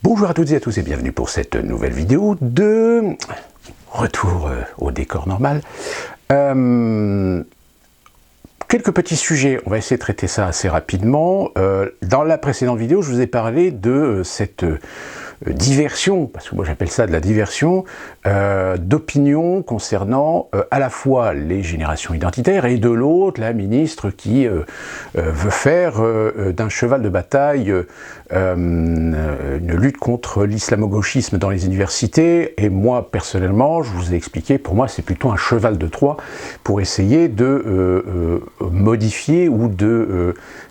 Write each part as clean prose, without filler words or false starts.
Bonjour à toutes et à tous et bienvenue pour cette nouvelle vidéo de retour au décor normal. Quelques petits sujets, on va essayer de traiter ça assez rapidement. Dans la précédente vidéo, je vous ai parlé de cette diversion, parce que moi j'appelle ça de la diversion, d'opinion concernant à la fois les générations identitaires et de l'autre la ministre qui veut faire d'un cheval de bataille une lutte contre l'islamo-gauchisme dans les universités. Et moi personnellement, je vous ai expliqué, pour moi c'est plutôt un cheval de Troie pour essayer de modifier ou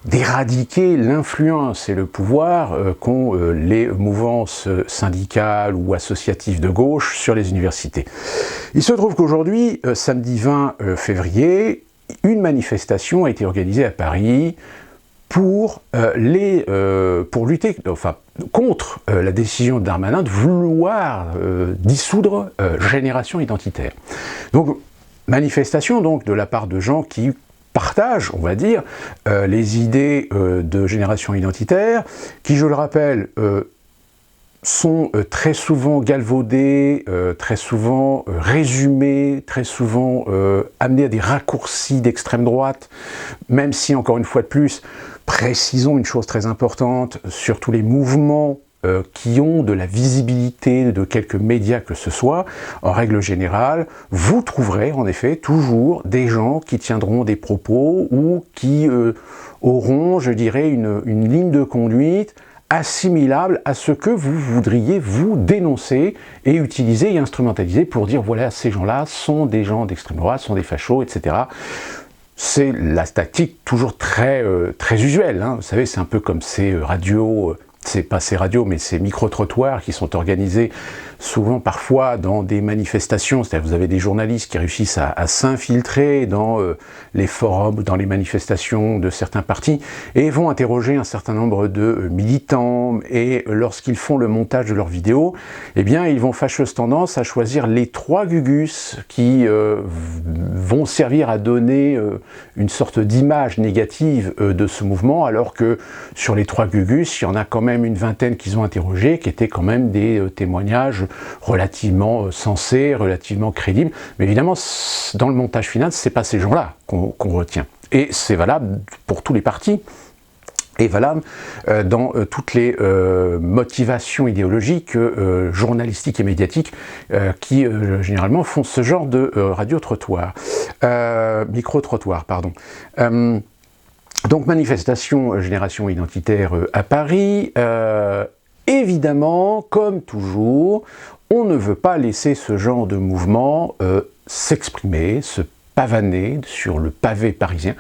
d'éradiquer l'influence et le pouvoir qu'ont les mouvances syndicales ou associatives de gauche sur les universités. Il se trouve qu'aujourd'hui, samedi 20 février, une manifestation a été organisée à Paris pour lutter, contre la décision de Darmanin de vouloir dissoudre Génération Identitaire. Donc, manifestation donc de la part de gens qui partagent, on va dire, les idées de Génération Identitaire, qui, je le rappelle, sont très souvent galvaudés, très souvent résumés, très souvent amenés à des raccourcis d'extrême droite, même si, encore une fois de plus, précisons une chose très importante, sur tous les mouvements qui ont de la visibilité de quelques médias que ce soit, en règle générale, vous trouverez en effet toujours des gens qui tiendront des propos ou qui auront, je dirais, une ligne de conduite assimilable à ce que vous voudriez vous dénoncer et utiliser et instrumentaliser pour dire voilà, ces gens-là sont des gens d'extrême droite, sont des fachos, etc. C'est la tactique toujours très usuelle, hein. Vous savez, c'est un peu comme ces radios, c'est pas ces radios, mais ces micro-trottoirs qui sont organisés souvent parfois dans des manifestations, c'est-à-dire vous avez des journalistes qui réussissent à s'infiltrer dans les forums, dans les manifestations de certains partis, et vont interroger un certain nombre de militants, et lorsqu'ils font le montage de leurs vidéos, eh bien ils vont fâcheuse tendance à choisir les trois gugus qui vont servir à donner une sorte d'image négative de ce mouvement, alors que sur les trois gugus, il y en a quand même une vingtaine qu'ils ont interrogés, qui étaient quand même des témoignages relativement sensés, relativement crédibles. Mais évidemment, dans le montage final, c'est pas ces gens-là qu'on retient. Et c'est valable pour tous les partis. Et valable dans toutes les motivations idéologiques, journalistiques et médiatiques qui généralement font ce genre de radio-trottoir, micro-trottoir, pardon. Donc manifestation Génération Identitaire à Paris. Évidemment, comme toujours, on ne veut pas laisser ce genre de mouvement s'exprimer, se pavaner sur le pavé parisien.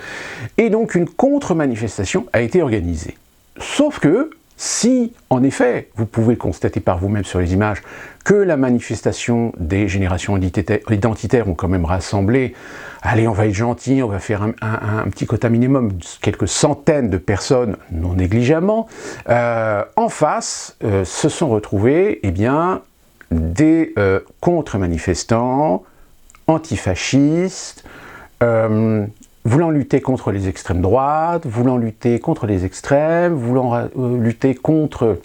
Et donc une contre-manifestation a été organisée. Sauf que, si, en effet, vous pouvez constater par vous-même sur les images que la manifestation des générations identitaires ont quand même rassemblé, allez, on va être gentil, on va faire un petit quota minimum, quelques centaines de personnes, non négligemment, en face, se sont retrouvés, eh bien, des contre-manifestants, antifascistes, voulant lutter contre les extrêmes droites, voulant lutter contre les extrêmes, voulant lutter contre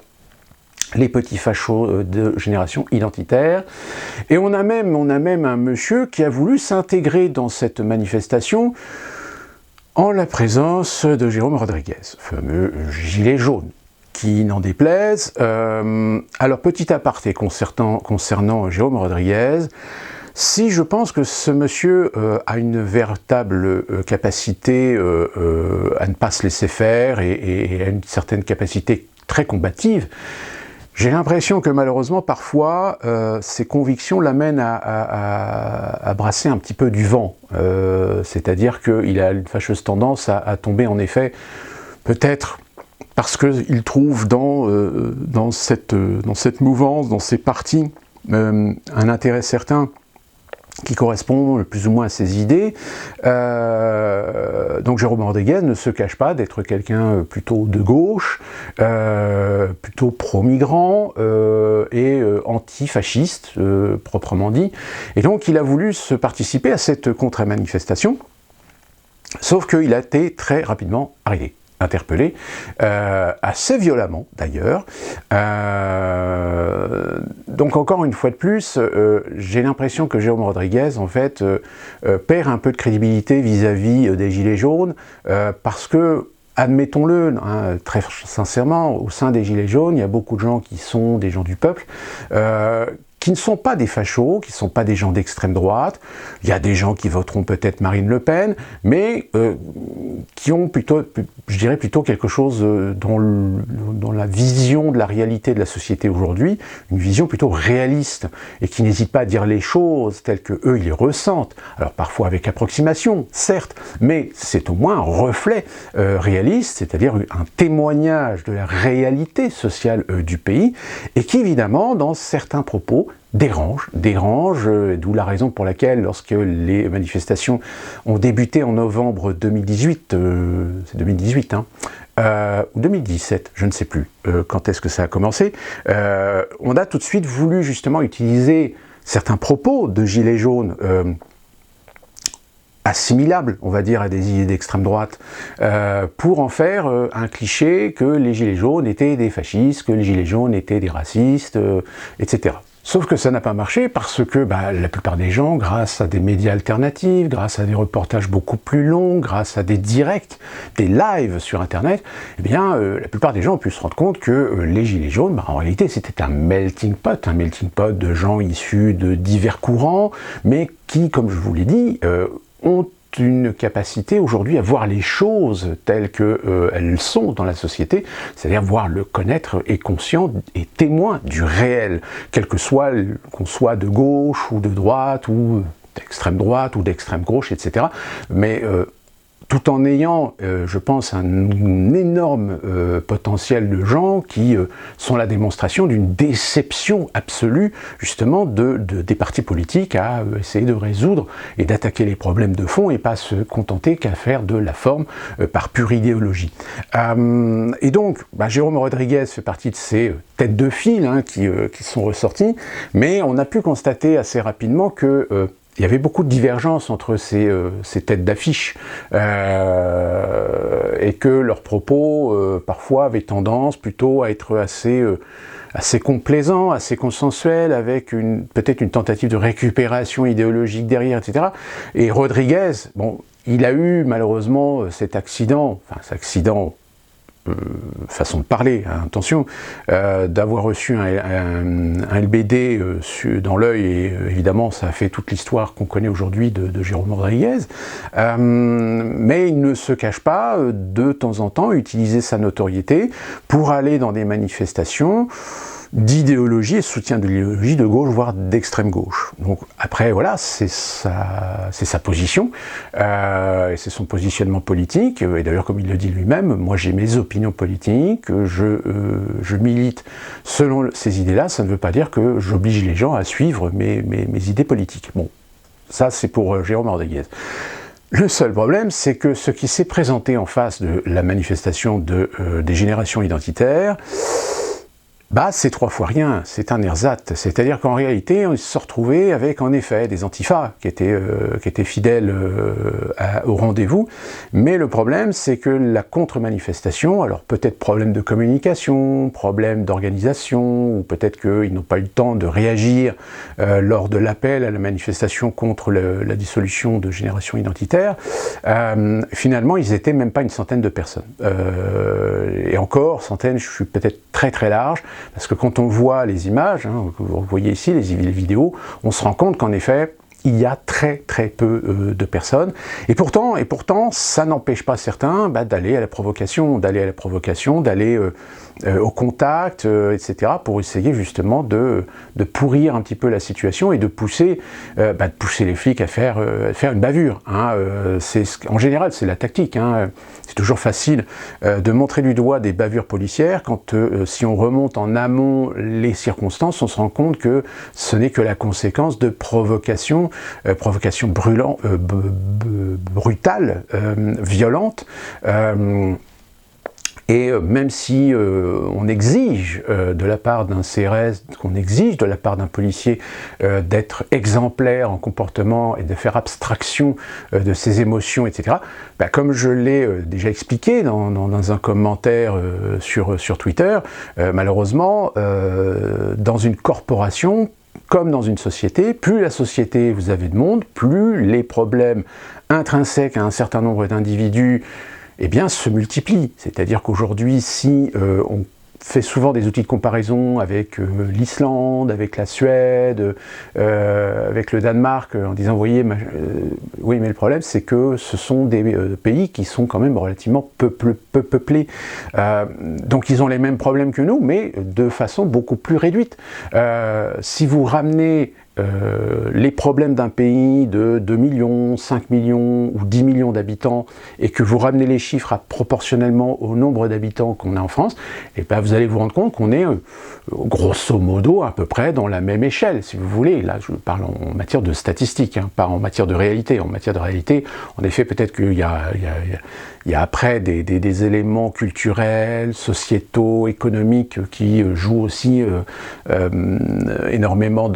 les petits fachos de Génération Identitaire. Et on a même un monsieur qui a voulu s'intégrer dans cette manifestation en la présence de Jérôme Rodriguez, fameux gilet jaune, qui n'en déplaise. Alors, petit aparté concernant Jérôme Rodriguez, si je pense que ce monsieur a une véritable capacité à ne pas se laisser faire et a une certaine capacité très combative, j'ai l'impression que malheureusement parfois ses convictions l'amènent à brasser un petit peu du vent, c'est-à-dire qu'il a une fâcheuse tendance à tomber en effet, peut-être parce qu'il trouve dans cette mouvance, dans ces partis, un intérêt certain qui correspond plus ou moins à ses idées. Donc Jérôme Rodriguez ne se cache pas d'être quelqu'un plutôt de gauche, plutôt pro-migrant et antifasciste, proprement dit. Et donc il a voulu se participer à cette contre-manifestation, sauf qu'il a été très rapidement arrêté. interpellé, assez violemment d'ailleurs. Donc encore une fois de plus, j'ai l'impression que Jérôme Rodriguez, en fait, perd un peu de crédibilité vis-à-vis des Gilets jaunes, parce que, admettons-le, hein, très sincèrement, au sein des Gilets jaunes, il y a beaucoup de gens qui sont des gens du peuple, qui ne sont pas des fachos, qui ne sont pas des gens d'extrême droite. Il y a des gens qui voteront peut-être Marine Le Pen, mais qui ont plutôt, je dirais plutôt quelque chose dans la vision de la réalité de la société aujourd'hui, une vision plutôt réaliste, et qui n'hésitent pas à dire les choses telles que eux ils les ressentent. Alors parfois avec approximation, certes, mais c'est au moins un reflet réaliste, c'est-à-dire un témoignage de la réalité sociale du pays, et qui évidemment, dans certains propos, dérange, d'où la raison pour laquelle, lorsque les manifestations ont débuté en novembre 2018, c'est 2018, hein, ou 2017, je ne sais plus quand est-ce que ça a commencé, on a tout de suite voulu justement utiliser certains propos de Gilets jaunes assimilables, on va dire, à des idées d'extrême droite, pour en faire un cliché que les Gilets jaunes étaient des fascistes, que les Gilets jaunes étaient des racistes, etc. Sauf que ça n'a pas marché parce que la plupart des gens, grâce à des médias alternatifs, grâce à des reportages beaucoup plus longs, grâce à des directs, des lives sur Internet, eh bien, la plupart des gens ont pu se rendre compte que les Gilets jaunes, en réalité, c'était un melting pot de gens issus de divers courants, mais qui, comme je vous l'ai dit, ont une capacité aujourd'hui à voir les choses telles qu'elles sont dans la société, c'est-à-dire voir le connaître et conscient et témoin du réel, quel que soit qu'on soit de gauche ou de droite ou d'extrême droite ou d'extrême gauche, etc. Mais tout en ayant, je pense, un énorme potentiel de gens qui sont la démonstration d'une déception absolue, justement, des partis politiques à essayer de résoudre et d'attaquer les problèmes de fond et pas se contenter qu'à faire de la forme par pure idéologie. Et donc, Jérôme Rodriguez fait partie de ces têtes de file qui sont ressorties, mais on a pu constater assez rapidement que il y avait beaucoup de divergences entre ces têtes d'affiche et que leurs propos parfois avaient tendance plutôt à être assez complaisants, assez consensuels, avec peut-être une tentative de récupération idéologique derrière, etc. Et Rodriguez, bon, il a eu malheureusement cet accident, façon de parler, attention, d'avoir reçu un LBD dans l'œil, et évidemment ça a fait toute l'histoire qu'on connaît aujourd'hui de Jérôme Rodriguez, mais il ne se cache pas de temps en temps utiliser sa notoriété pour aller dans des manifestations d'idéologie et soutien de l'idéologie de gauche, voire d'extrême gauche. Donc après, voilà, c'est sa position, et c'est son positionnement politique, et d'ailleurs, comme il le dit lui-même, moi j'ai mes opinions politiques, je milite selon ces idées-là, ça ne veut pas dire que j'oblige les gens à suivre mes idées politiques. Bon, ça c'est pour Jérôme Rodriguez. Le seul problème, c'est que ce qui s'est présenté en face de la manifestation des générations identitaires, c'est 3 fois rien, c'est un ersatz. C'est-à-dire qu'en réalité, on se retrouvait avec, en effet, des antifas qui étaient fidèles au rendez-vous, mais le problème, c'est que la contre-manifestation, alors peut-être problème de communication, problème d'organisation, ou peut-être qu'ils n'ont pas eu le temps de réagir lors de l'appel à la manifestation contre la dissolution de Génération Identitaire, finalement, ils étaient même pas une centaine de personnes. Et encore, centaines, je suis peut-être très très large, parce que quand on voit les images, que vous voyez ici, les vidéos, on se rend compte qu'en effet, il y a très très peu de personnes, et pourtant ça n'empêche pas certains d'aller à la provocation, d'aller au contact, etc., pour essayer justement de pourrir un petit peu la situation et de pousser les flics à faire une bavure. En général, c'est la tactique. C'est toujours facile de montrer du doigt des bavures policières quand, si on remonte en amont les circonstances, on se rend compte que ce n'est que la conséquence de provocations brutales, violentes, Et même si on exige de la part d'un CRS, qu'on exige de la part d'un policier d'être exemplaire en comportement et de faire abstraction de ses émotions, etc., bah, comme je l'ai déjà expliqué dans un commentaire sur Twitter, malheureusement, dans une corporation, comme dans une société, plus la société vous avez de monde, plus les problèmes intrinsèques à un certain nombre d'individus eh bien, se multiplient. C'est-à-dire qu'aujourd'hui, si on fait souvent des outils de comparaison avec l'Islande, avec la Suède, avec le Danemark, en disant, vous voyez, oui, mais le problème, c'est que ce sont des pays qui sont quand même relativement peu peuplés. Donc, ils ont les mêmes problèmes que nous, mais de façon beaucoup plus réduite. Si vous ramenez les problèmes d'un pays de 2 millions, 5 millions ou 10 millions d'habitants et que vous ramenez les chiffres proportionnellement au nombre d'habitants qu'on a en France, et ben vous allez vous rendre compte qu'on est grosso modo à peu près dans la même échelle, si vous voulez. Là, je parle en matière de statistiques, hein, pas en matière de réalité. En matière de réalité, en effet, peut-être qu'il y a après des éléments culturels, sociétaux, économiques qui jouent aussi énormément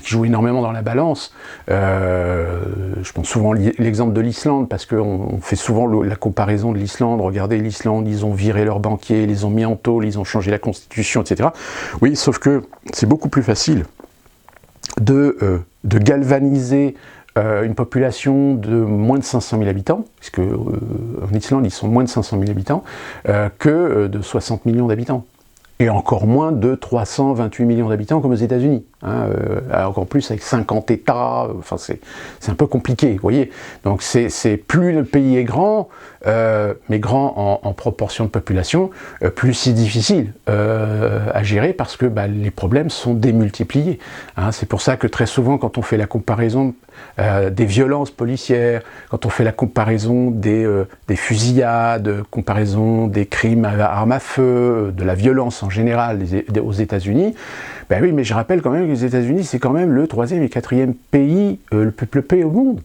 qui jouent énormément dans la balance. Je pense souvent l'exemple de l'Islande, parce qu'on fait souvent la comparaison de l'Islande. Regardez l'Islande, ils ont viré leurs banquiers, ils les ont mis en tôle, ils ont changé la constitution, etc. Oui, sauf que c'est beaucoup plus facile de galvaniser une population de moins de 500 000 habitants, puisque en Islande ils sont moins de 500 000 habitants, que de 60 millions d'habitants. Et encore moins de 328 millions d'habitants comme aux États-Unis. Hein, encore plus avec 50 États, enfin c'est un peu compliqué, vous voyez. Donc c'est plus le pays est grand, mais grand en proportion de population, plus c'est difficile à gérer parce que bah, les problèmes sont démultipliés. Hein, c'est pour ça que très souvent quand on fait la comparaison des violences policières, quand on fait la comparaison des fusillades, comparaison des crimes à armes à feu, de la violence en général aux États-Unis, ben oui, mais je rappelle quand même que les États-Unis, c'est quand même le 3e et 4e pays le plus peuplé au monde.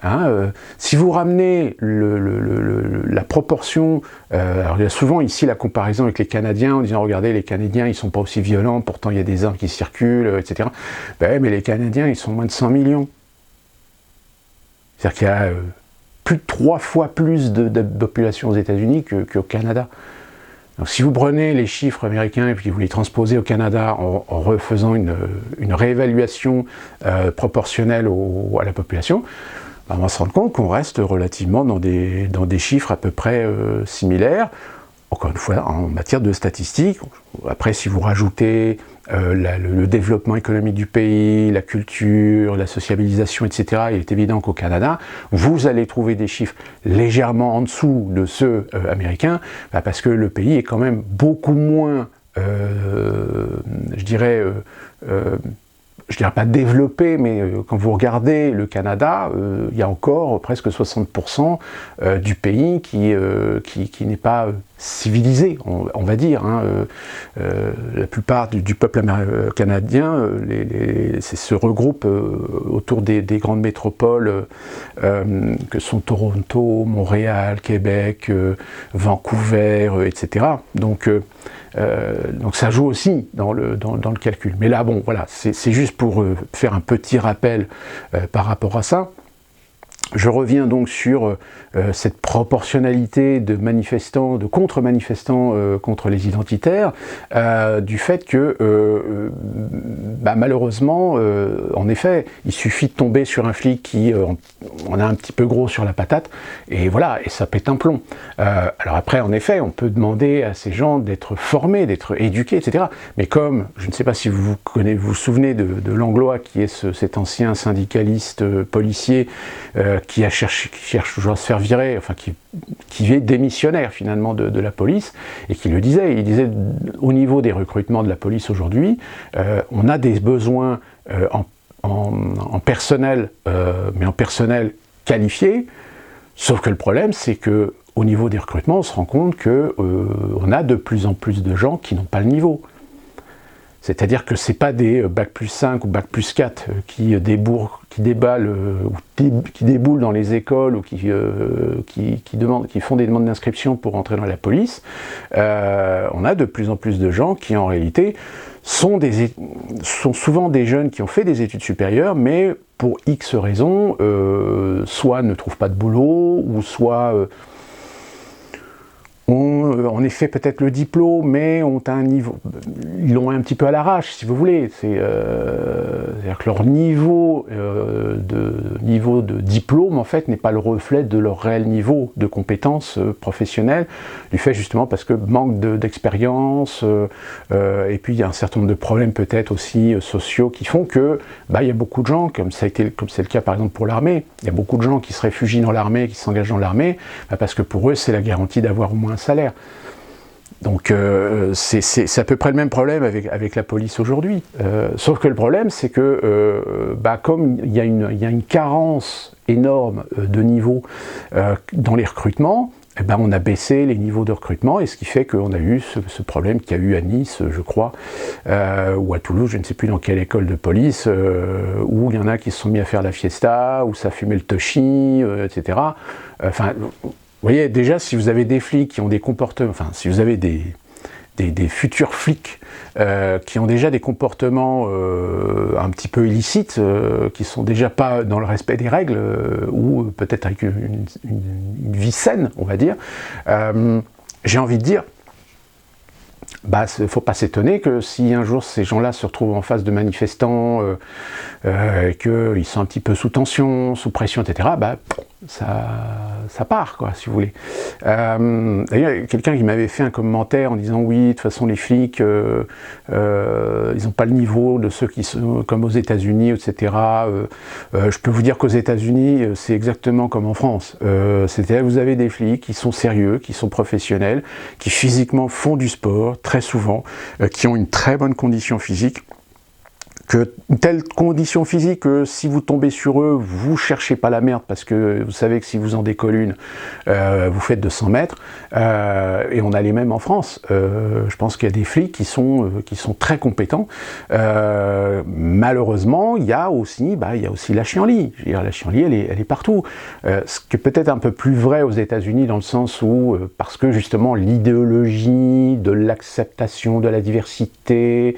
Hein, si vous ramenez la proportion, alors il y a souvent ici la comparaison avec les Canadiens en disant regardez les Canadiens ils sont pas aussi violents, pourtant il y a des armes qui circulent, etc. Ben, mais les Canadiens ils sont moins de 100 millions. C'est-à-dire qu'il y a plus de 3 fois plus de population aux États-Unis qu'au Canada. Donc si vous prenez les chiffres américains et puis vous les transposez au Canada en refaisant une réévaluation proportionnelle à la population, ben on va se rendre compte qu'on reste relativement dans des chiffres à peu près similaires. Encore une fois, en matière de statistiques. Après, si vous rajoutez le développement économique du pays, la culture, la sociabilisation, etc., il est évident qu'au Canada, vous allez trouver des chiffres légèrement en dessous de ceux américains, bah parce que le pays est quand même beaucoup moins, je dirais pas développé, mais quand vous regardez le Canada, il y a encore presque 60% du pays qui n'est pas civilisé, on va dire. Hein. La plupart du peuple canadien se regroupe autour des grandes métropoles que sont Toronto, Montréal, Québec, Vancouver, etc. Donc ça joue aussi dans le calcul. Mais là, bon, voilà, c'est juste pour faire un petit rappel par rapport à ça. Je reviens donc sur cette proportionnalité de manifestants, de contre-manifestants contre les identitaires, du fait que malheureusement, en effet, il suffit de tomber sur un flic qui en a un petit peu gros sur la patate, et voilà, et ça pète un plomb. Alors après, en effet, on peut demander à ces gens d'être formés, d'être éduqués, etc. Mais comme, je ne sais pas si vous vous souvenez de Langlois, qui est cet ancien syndicaliste policier, qui cherche toujours à se faire virer, enfin qui est démissionnaire finalement de la police, et qui il disait au niveau des recrutements de la police aujourd'hui, on a des besoins en personnel, mais en personnel qualifié, sauf que le problème c'est que au niveau des recrutements, on se rend compte qu'on a de plus en plus de gens qui n'ont pas le niveau. C'est-à-dire que c'est pas des bac plus 5 ou bac plus 4 qui déboulent dans les écoles ou qui font des demandes d'inscription pour entrer dans la police. On a de plus en plus de gens qui en réalité sont souvent des jeunes qui ont fait des études supérieures, mais pour X raisons, soit ne trouvent pas de boulot, ou soit ont en effet peut-être le diplôme, mais ont un niveau, ils l'ont un petit peu à l'arrache, si vous voulez. C'est-à-dire que leur niveau de diplôme, en fait, n'est pas le reflet de leur réel niveau de compétences professionnelles, du fait justement parce que manque d'expérience, et puis il y a un certain nombre de problèmes peut-être aussi sociaux qui font que, il y a beaucoup de gens, comme c'est le cas par exemple pour l'armée, il y a beaucoup de gens qui se réfugient dans l'armée, qui s'engagent dans l'armée, parce que pour eux c'est la garantie d'avoir au moins un salaire. Donc c'est à peu près le même problème avec la police aujourd'hui. Sauf que le problème, c'est que comme il y a une carence énorme de niveau dans les recrutements, on a baissé les niveaux de recrutement, et ce qui fait qu'on a eu ce problème qu'il y a eu à Nice, je crois, ou à Toulouse, je ne sais plus dans quelle école de police, où il y en a qui se sont mis à faire la fiesta, où ça fumait le toshi, etc. Enfin, vous voyez, déjà, si vous avez des flics qui ont des comportements, enfin, si vous avez des futurs flics qui ont déjà des comportements un petit peu illicites, qui sont déjà pas dans le respect des règles, ou peut-être avec une vie saine, on va dire, j'ai envie de dire, faut pas s'étonner que si un jour ces gens-là se retrouvent en face de manifestants, qu'ils sont un petit peu sous tension, sous pression, etc., ça part, quoi, si vous voulez. D'ailleurs, il y a quelqu'un qui m'avait fait un commentaire en disant oui, de toute façon les flics, ils n'ont pas le niveau de ceux qui sont comme aux États-Unis, etc. Je peux vous dire qu'aux États-Unis, c'est exactement comme en France. C'est-à-dire vous avez des flics qui sont sérieux, qui sont professionnels, qui physiquement font du sport, très souvent, qui ont une très bonne condition physique. Que une telle condition physique que si vous tombez sur eux, vous cherchez pas la merde parce que vous savez que si vous en décolle une, vous faites 200 mètres. Et on a les mêmes en France. Je pense qu'il y a des flics qui sont très compétents. Malheureusement, il y a aussi la chienlit. Je veux dire, la chienlit, elle est partout. Ce qui est peut-être un peu plus vrai aux États-Unis dans le sens où, parce que justement l'idéologie de l'acceptation de la diversité,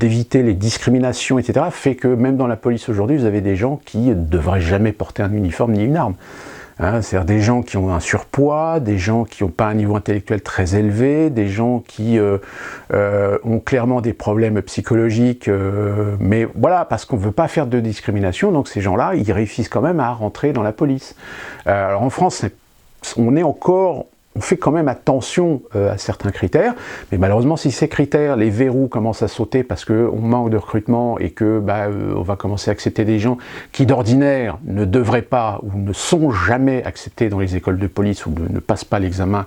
d'éviter les discriminations, etc., fait que même dans la police aujourd'hui, vous avez des gens qui ne devraient jamais porter un uniforme ni une arme. C'est-à-dire des gens qui ont un surpoids, des gens qui n'ont pas un niveau intellectuel très élevé, des gens qui ont clairement des problèmes psychologiques, mais voilà, parce qu'on ne veut pas faire de discrimination, donc ces gens-là, ils réussissent quand même à rentrer dans la police. Alors en France, on fait quand même attention à certains critères, mais malheureusement si ces critères, les verrous commencent à sauter parce qu'on manque de recrutement et que on va commencer à accepter des gens qui d'ordinaire ne devraient pas ou ne sont jamais acceptés dans les écoles de police ou ne passent pas l'examen,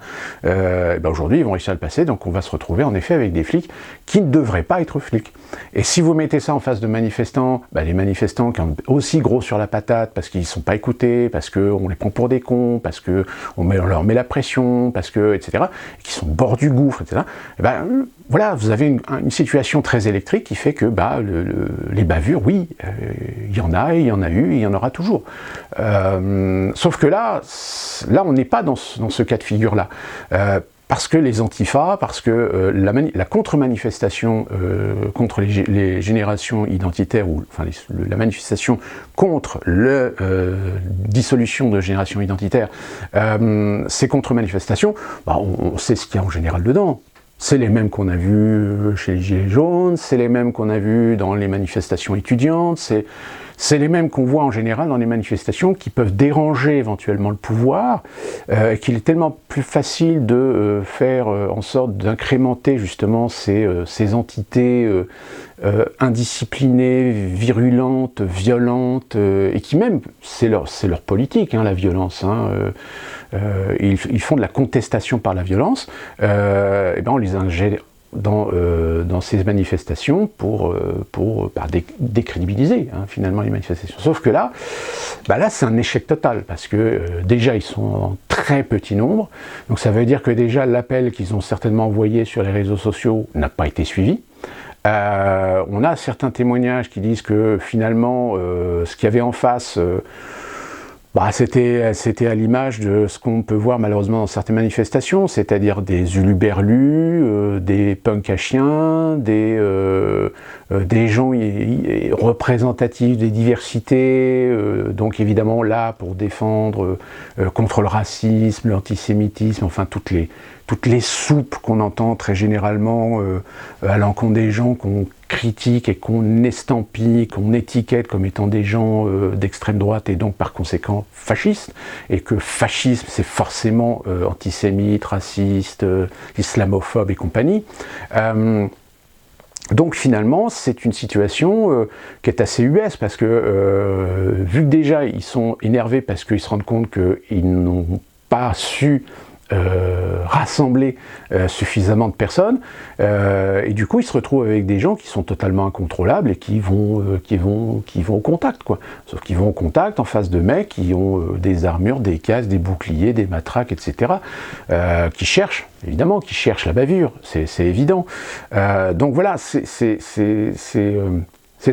aujourd'hui ils vont réussir à le passer, donc on va se retrouver en effet avec des flics qui ne devraient pas être flics. Et si vous mettez ça en face de manifestants, les manifestants qui sont aussi gros sur la patate parce qu'ils ne sont pas écoutés, parce qu'on les prend pour des cons, parce qu'on leur met la pression, parce que, etc., et qui sont au bord du gouffre, etc., voilà, vous avez une situation très électrique qui fait que les bavures, oui, il y en a, et il y en a eu, et il y en aura toujours. Sauf que là on n'est pas dans ce cas de figure-là. Parce que les antifas, parce que la contre-manifestation contre les générations identitaires, la manifestation contre la dissolution de générations identitaires, ces contre-manifestations, on sait ce qu'il y a en général dedans. C'est les mêmes qu'on a vus chez les Gilets jaunes, c'est les mêmes qu'on a vus dans les manifestations étudiantes, c'est les mêmes qu'on voit en général dans les manifestations qui peuvent déranger éventuellement le pouvoir, qu'il est tellement plus facile de faire en sorte d'incrémenter justement ces entités indisciplinées, virulentes, violentes, et qui même, c'est leur politique, la violence, ils font de la contestation par la violence, on les dans ces manifestations pour décrédibiliser finalement les manifestations. Sauf que là, là c'est un échec total, parce que déjà ils sont en très petit nombre, donc ça veut dire que déjà l'appel qu'ils ont certainement envoyé sur les réseaux sociaux n'a pas été suivi. On a certains témoignages qui disent que finalement ce qu'il y avait en face, c'était à l'image de ce qu'on peut voir malheureusement dans certaines manifestations, c'est-à-dire des huluberlus, des punks à chiens, des gens représentatifs des diversités, donc évidemment là pour défendre contre le racisme, l'antisémitisme, enfin toutes les soupes qu'on entend très généralement à l'encontre des gens qu'on critique et qu'on estampille, qu'on étiquette comme étant des gens d'extrême droite et donc par conséquent fascistes, et que fascisme c'est forcément antisémite, raciste, islamophobe et compagnie. Donc finalement, c'est une situation qui est assez ubuesque, parce que vu que déjà ils sont énervés parce qu'ils se rendent compte qu'ils n'ont pas su rassembler suffisamment de personnes, et du coup ils se retrouvent avec des gens qui sont totalement incontrôlables et qui vont au contact, quoi. Sauf qu'ils vont au contact en face de mecs qui ont des armures, des casques, des boucliers, des matraques, etc. Qui cherchent la bavure, c'est évident. Donc voilà, c'est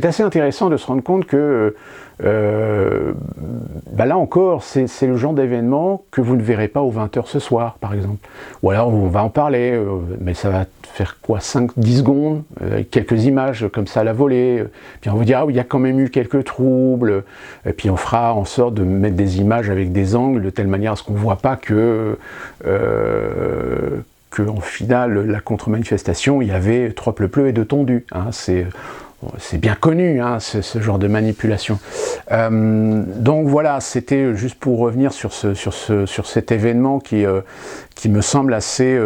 assez intéressant de se rendre compte que là encore, c'est le genre d'événement que vous ne verrez pas aux 20h ce soir, par exemple. Ou alors on va en parler, mais ça va faire quoi, 5-10 secondes, avec quelques images comme ça à la volée, puis on va vous dire, ah oui, il y a quand même eu quelques troubles, et puis on fera en sorte de mettre des images avec des angles, de telle manière à ce qu'on ne voit pas que en final, la contre-manifestation, il y avait 3 pleu-pleu et 2 tondus. C'est bien connu, ce genre de manipulation. Donc voilà, c'était juste pour revenir sur cet événement qui me semble assez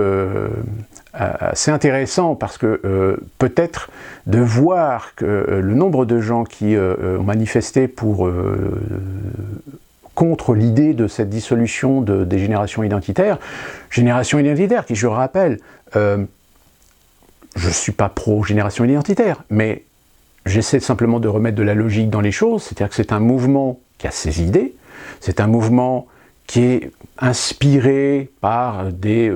intéressant, parce que peut-être de voir que le nombre de gens qui ont manifesté contre l'idée de cette dissolution des générations identitaires qui, je rappelle, je ne suis pas pro-génération identitaire, mais j'essaie simplement de remettre de la logique dans les choses, c'est-à-dire que c'est un mouvement qui a ses idées, c'est un mouvement qui est inspiré par des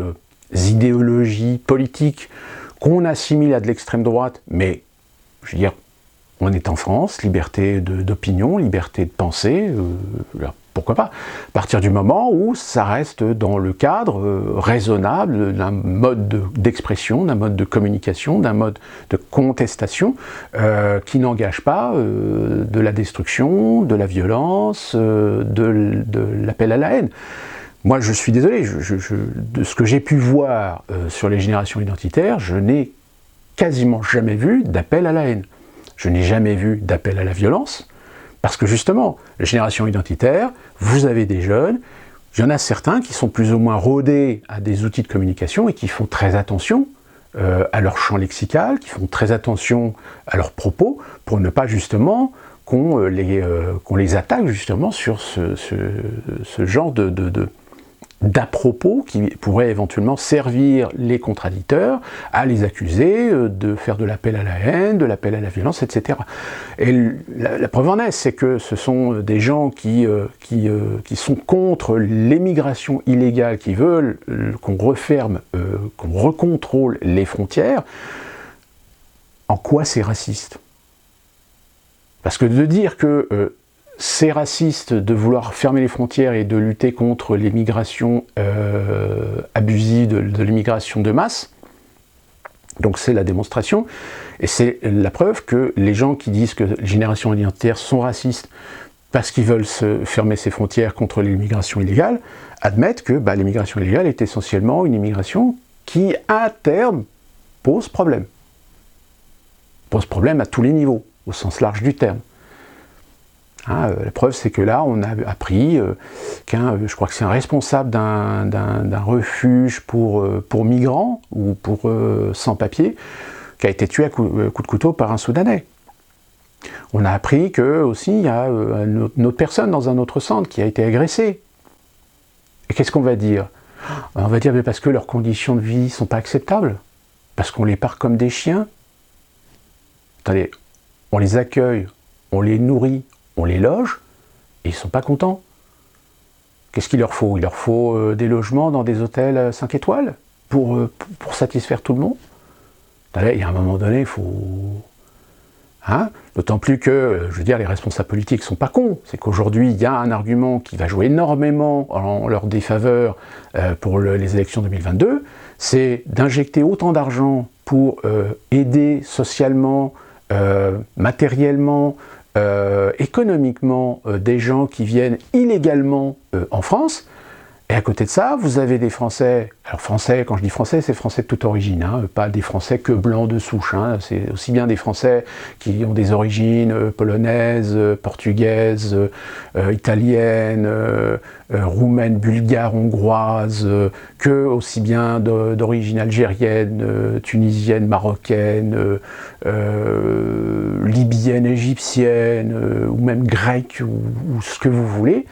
idéologies politiques qu'on assimile à de l'extrême droite, mais je veux dire, on est en France, liberté d'opinion, liberté de penser, pourquoi pas, à partir du moment où ça reste dans le cadre raisonnable d'un mode d'expression, d'un mode de communication, d'un mode de contestation qui n'engage pas de la destruction, de la violence, de l'appel à la haine. Moi, je suis désolé, de ce que j'ai pu voir sur les générations identitaires, je n'ai quasiment jamais vu d'appel à la haine. Je n'ai jamais vu d'appel à la violence, parce que justement, les générations identitaires, vous avez des jeunes, il y en a certains qui sont plus ou moins rodés à des outils de communication et qui font très attention à leur champ lexical, qui font très attention à leurs propos, pour ne pas justement qu'on les attaque justement sur ce genre d'à-propos qui pourrait éventuellement servir les contradicteurs à les accuser de faire de l'appel à la haine, de l'appel à la violence, etc. Et la preuve en est, c'est que ce sont des gens qui sont contre l'émigration illégale, qui veulent qu'on referme, qu'on recontrôle les frontières. En quoi c'est raciste? Parce que de dire que c'est raciste de vouloir fermer les frontières et de lutter contre l'immigration abusive, de l'immigration de masse, donc c'est la démonstration, et c'est la preuve que les gens qui disent que les générations identitaires sont racistes parce qu'ils veulent fermer ces frontières contre l'immigration illégale, admettent que l'immigration illégale est essentiellement une immigration qui, à terme, pose problème. Pose problème à tous les niveaux, au sens large du terme. La preuve, c'est que là, on a appris je crois que c'est un responsable d'un refuge pour migrants ou pour sans-papiers, qui a été tué à coup de couteau par un Soudanais. On a appris que aussi il y a une autre personne dans un autre centre qui a été agressée. Et qu'est-ce qu'on va dire? On va dire parce que leurs conditions de vie ne sont pas acceptables. parce qu'on les part comme des chiens. Attendez, on les accueille, on les nourrit, on les loge, et ils ne sont pas contents. Qu'est-ce qu'il leur faut? Il leur faut des logements dans des hôtels 5 étoiles pour satisfaire tout le monde. Attendez, il y a un moment donné, il faut... Hein? D'autant plus que, je veux dire, les responsables politiques ne sont pas cons. C'est qu'aujourd'hui, il y a un argument qui va jouer énormément en leur défaveur pour les élections 2022, c'est d'injecter autant d'argent pour aider socialement, matériellement, économiquement des gens qui viennent illégalement en France. Et à côté de ça, vous avez des Français, alors Français, quand je dis Français, c'est Français de toute origine, hein, pas des Français que blancs de souche, hein, c'est aussi bien des Français qui ont des origines polonaises, portugaises, italiennes, roumaines, bulgares, hongroises, que aussi bien d'origine algérienne, tunisienne, marocaine, libyenne, égyptienne, ou même grecque, ou ce que vous voulez,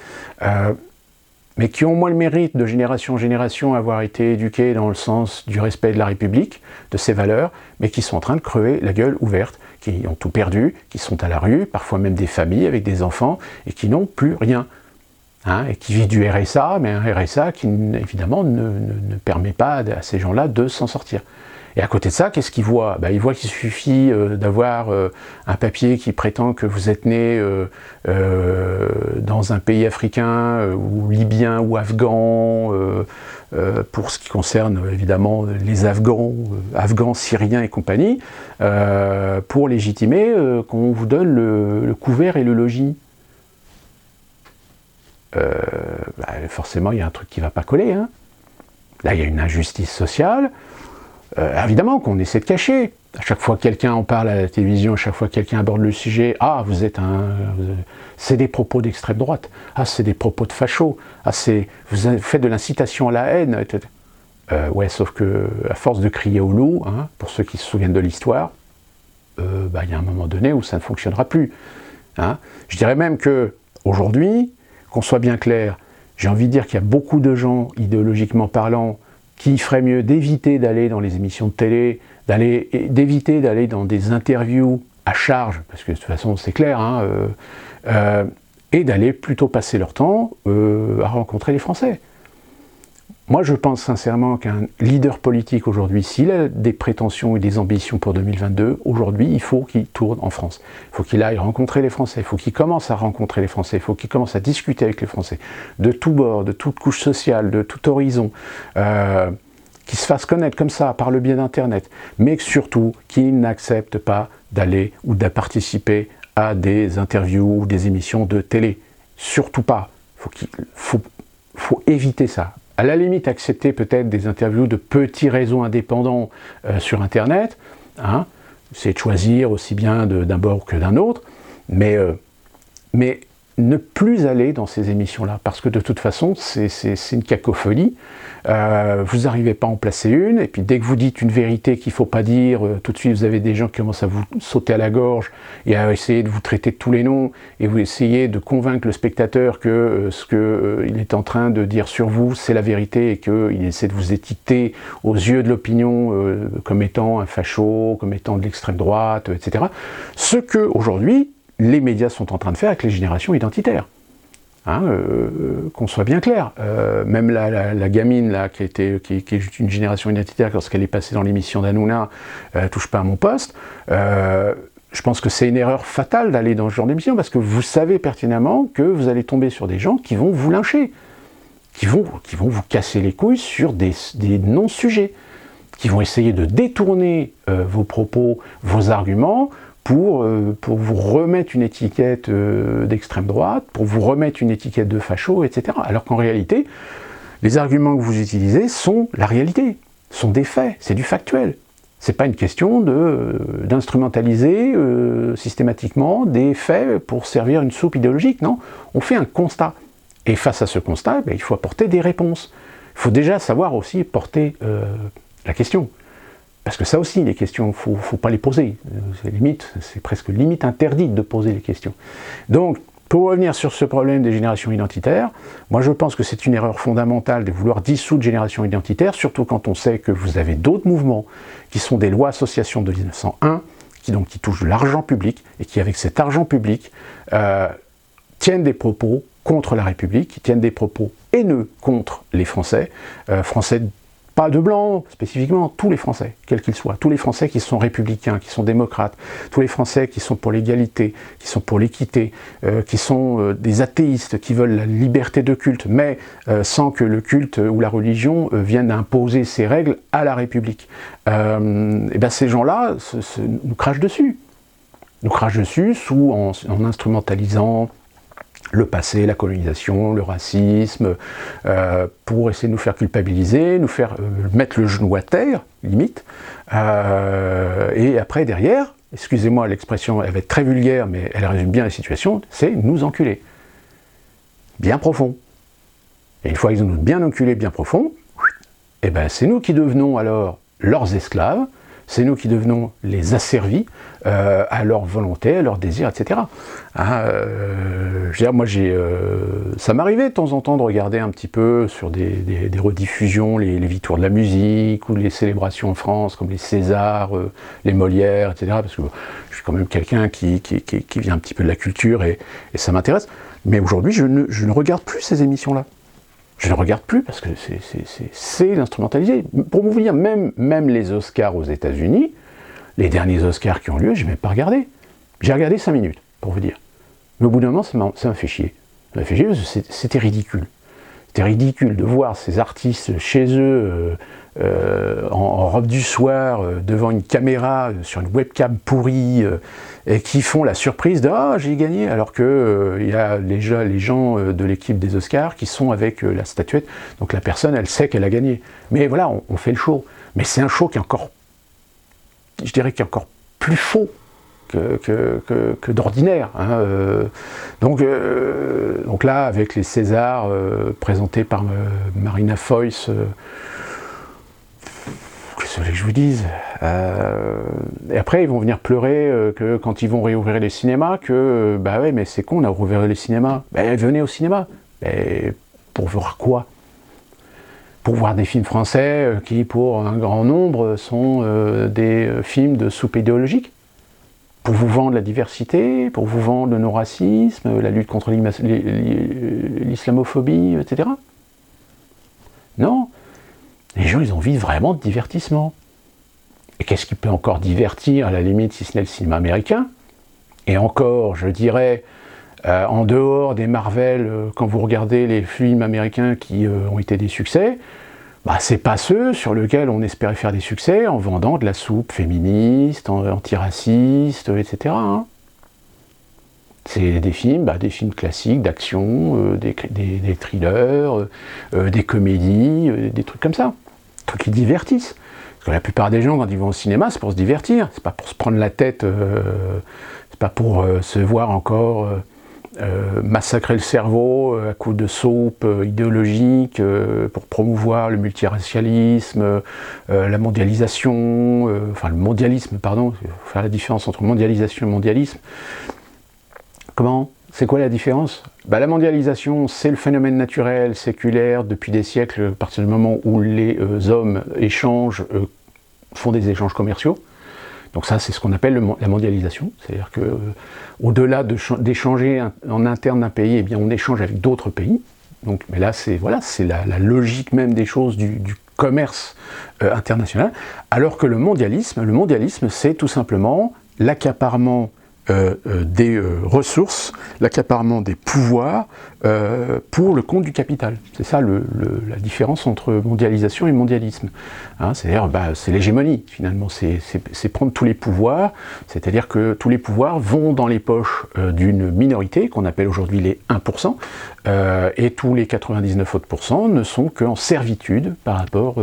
mais qui ont au moins le mérite de génération en génération avoir été éduqués dans le sens du respect de la République, de ses valeurs, mais qui sont en train de crever la gueule ouverte, qui ont tout perdu, qui sont à la rue, parfois même des familles avec des enfants, et qui n'ont plus rien. Hein, et qui vivent du RSA, mais un RSA qui évidemment ne permet pas à ces gens-là de s'en sortir. Et à côté de ça, qu'est-ce qu'ils voient? Ils voient qu'il suffit d'avoir un papier qui prétend que vous êtes né dans un pays africain, ou libyen, ou afghan, pour ce qui concerne évidemment les Afghans, Afghans, Syriens et compagnie, pour légitimer qu'on vous donne le couvert et le logis. Forcément, il y a un truc qui ne va pas coller. Hein. Là, il y a une injustice sociale. Évidemment qu'on essaie de cacher. À chaque fois que quelqu'un en parle à la télévision, à chaque fois que quelqu'un aborde le sujet, ah, vous êtes c'est des propos d'extrême droite, ah, c'est des propos de fachos, ah, vous faites de l'incitation à la haine, etc. Ouais, sauf que, à force de crier au loup, hein, pour ceux qui se souviennent de l'histoire, il y a un moment donné où ça ne fonctionnera plus. Hein. Je dirais même que, aujourd'hui, qu'on soit bien clair, j'ai envie de dire qu'il y a beaucoup de gens, idéologiquement parlant, qui ferait mieux d'éviter d'aller dans les émissions de télé, d'éviter d'aller dans des interviews à charge, parce que de toute façon c'est clair, hein, et d'aller plutôt passer leur temps à rencontrer les Français. Moi je pense sincèrement qu'un leader politique aujourd'hui, s'il a des prétentions et des ambitions pour 2022, aujourd'hui il faut qu'il tourne en France. Il faut qu'il aille rencontrer les Français, il faut qu'il commence à rencontrer les Français, il faut qu'il commence à discuter avec les Français, de tous bords, de toute couche sociale, de tout horizon, qu'il se fasse connaître comme ça, par le biais d'Internet, mais surtout qu'il n'accepte pas d'aller ou de participer à des interviews ou des émissions de télé. Surtout pas. Faut éviter ça. À la limite, accepter peut-être des interviews de petits réseaux indépendants sur Internet, hein, c'est de choisir aussi bien d'un bord que d'un autre, mais ne plus aller dans ces émissions-là, parce que de toute façon, c'est une cacophonie. Vous n'arrivez pas à en placer une, et puis dès que vous dites une vérité qu'il ne faut pas dire, tout de suite vous avez des gens qui commencent à vous sauter à la gorge et à essayer de vous traiter de tous les noms, et vous essayez de convaincre le spectateur que ce qu'il est en train de dire sur vous, c'est la vérité, et qu'il essaie de vous étiqueter aux yeux de l'opinion comme étant un facho, comme étant de l'extrême droite, etc. Ce que, aujourd'hui, les médias sont en train de faire avec les générations identitaires. Hein, qu'on soit bien clair. Même la gamine là, qui est une génération identitaire, lorsqu'elle est passée dans l'émission d'Hanouna, touche pas à mon poste, je pense que c'est une erreur fatale d'aller dans ce genre d'émission, parce que vous savez pertinemment que vous allez tomber sur des gens qui vont vous lyncher, qui vont vous casser les couilles sur des non-sujets, qui vont essayer de détourner vos propos, vos arguments, pour vous remettre une étiquette d'extrême droite, pour vous remettre une étiquette de facho, etc. Alors qu'en réalité, les arguments que vous utilisez sont la réalité, sont des faits, c'est du factuel. C'est pas une question d'instrumentaliser systématiquement des faits pour servir une soupe idéologique, non. On fait un constat. Et face à ce constat, il faut apporter des réponses. Il faut déjà savoir aussi porter la question. Parce que ça aussi, les questions, il ne faut pas les poser. C'est presque limite interdit de poser les questions. Donc, Pour revenir sur ce problème des générations identitaires, moi je pense que c'est une erreur fondamentale de vouloir dissoudre génération identitaire, surtout quand on sait que vous avez d'autres mouvements qui sont des lois associations de 1901, qui touchent de l'argent public, et qui avec cet argent public tiennent des propos contre la République, qui tiennent des propos haineux contre les Français, Français pas de blancs spécifiquement, tous les Français, quels qu'ils soient, tous les Français qui sont républicains, qui sont démocrates, tous les Français qui sont pour l'égalité, qui sont pour l'équité, qui sont des athéistes, qui veulent la liberté de culte, mais sans que le culte ou la religion viennent imposer ses règles à la République. Et ben ces gens-là nous crachent dessus. Nous crachent dessus en instrumentalisant le passé, la colonisation, le racisme, pour essayer de nous faire culpabiliser, nous faire mettre le genou à terre, limite, et après, derrière, excusez-moi l'expression, elle va être très vulgaire, mais elle résume bien la situation, c'est nous enculer. Bien profond. Et une fois qu'ils nous ont bien enculés, bien profond, et ben c'est nous qui devenons alors leurs esclaves, c'est nous qui devenons les asservis à leur volonté, à leurs désirs, etc. Je veux dire, moi, ça m'arrivait de temps en temps de regarder un petit peu sur des rediffusions les victoires de la musique ou les célébrations en France, comme les Césars, les Molières, etc. Parce que je suis quand même quelqu'un qui vient un petit peu de la culture et ça m'intéresse. Mais aujourd'hui, je ne regarde plus ces émissions-là. Je ne regarde plus parce que c'est l'instrumentalisé. Pour vous dire, même les Oscars aux États-Unis, les derniers Oscars qui ont lieu, je n'ai même pas regardé. J'ai regardé 5 minutes, pour vous dire. Mais au bout d'un moment, ça m'a fait chier. Ça m'a fait chier parce que c'était ridicule. C'était ridicule de voir ces artistes chez eux, en robe du soir, devant une caméra, sur une webcam pourrie, et qui font la surprise de « Ah, j'ai gagné !» alors que il y a les gens de l'équipe des Oscars qui sont avec la statuette. Donc la personne, elle sait qu'elle a gagné. Mais voilà, on fait le show. Mais c'est un show qui est encore, je dirais, qui est encore plus faux que d'ordinaire. Hein. Donc là, avec les Césars présentés par Marina Foïs, qu'est-ce que je vous dise, et après ils vont venir pleurer que quand ils vont réouvrir les cinémas, que bah ouais mais c'est con, on a rouvert les cinémas. Ben venez au cinéma. Ben, pour voir quoi? Pour voir des films français qui pour un grand nombre sont des films de soupe idéologique. Pour vous vendre la diversité, pour vous vendre le non-racisme, la lutte contre l'islamophobie, etc. Non. Les gens, ils ont envie vraiment de divertissement. Et qu'est-ce qui peut encore divertir, à la limite, si ce n'est le cinéma américain? Et encore, je dirais, en dehors des Marvel, quand vous regardez les films américains qui ont été des succès, bah, c'est pas ceux sur lesquels on espérait faire des succès en vendant de la soupe féministe, antiraciste, etc. Hein. C'est des films classiques d'action, des thrillers, des comédies, des trucs comme ça. Des trucs qui divertissent. Parce que la plupart des gens, quand ils vont au cinéma, c'est pour se divertir. C'est pas pour se prendre la tête, c'est pas pour se voir encore massacrer le cerveau à coups de soap idéologique pour promouvoir le multiracialisme, la mondialisation, enfin le mondialisme, pardon, il faut faire la différence entre mondialisation et mondialisme. Comment? C'est quoi la différence? Bah, la mondialisation, c'est le phénomène naturel, séculaire, depuis des siècles, à partir du moment où les hommes échangent, font des échanges commerciaux. Donc ça, c'est ce qu'on appelle la mondialisation. C'est-à-dire que au-delà d'échanger en interne d'un pays, eh bien, on échange avec d'autres pays. Donc, mais là, c'est voilà, la logique même des choses du commerce international. Alors que le mondialisme, c'est tout simplement l'accaparement des ressources, l'accaparement des pouvoirs pour le compte du capital. C'est ça la différence entre mondialisation et mondialisme. Hein, c'est-à-dire, c'est l'hégémonie finalement, c'est prendre tous les pouvoirs, c'est-à-dire que tous les pouvoirs vont dans les poches d'une minorité, qu'on appelle aujourd'hui les 1%, et tous les 99 autres pourcents ne sont qu'en servitude par rapport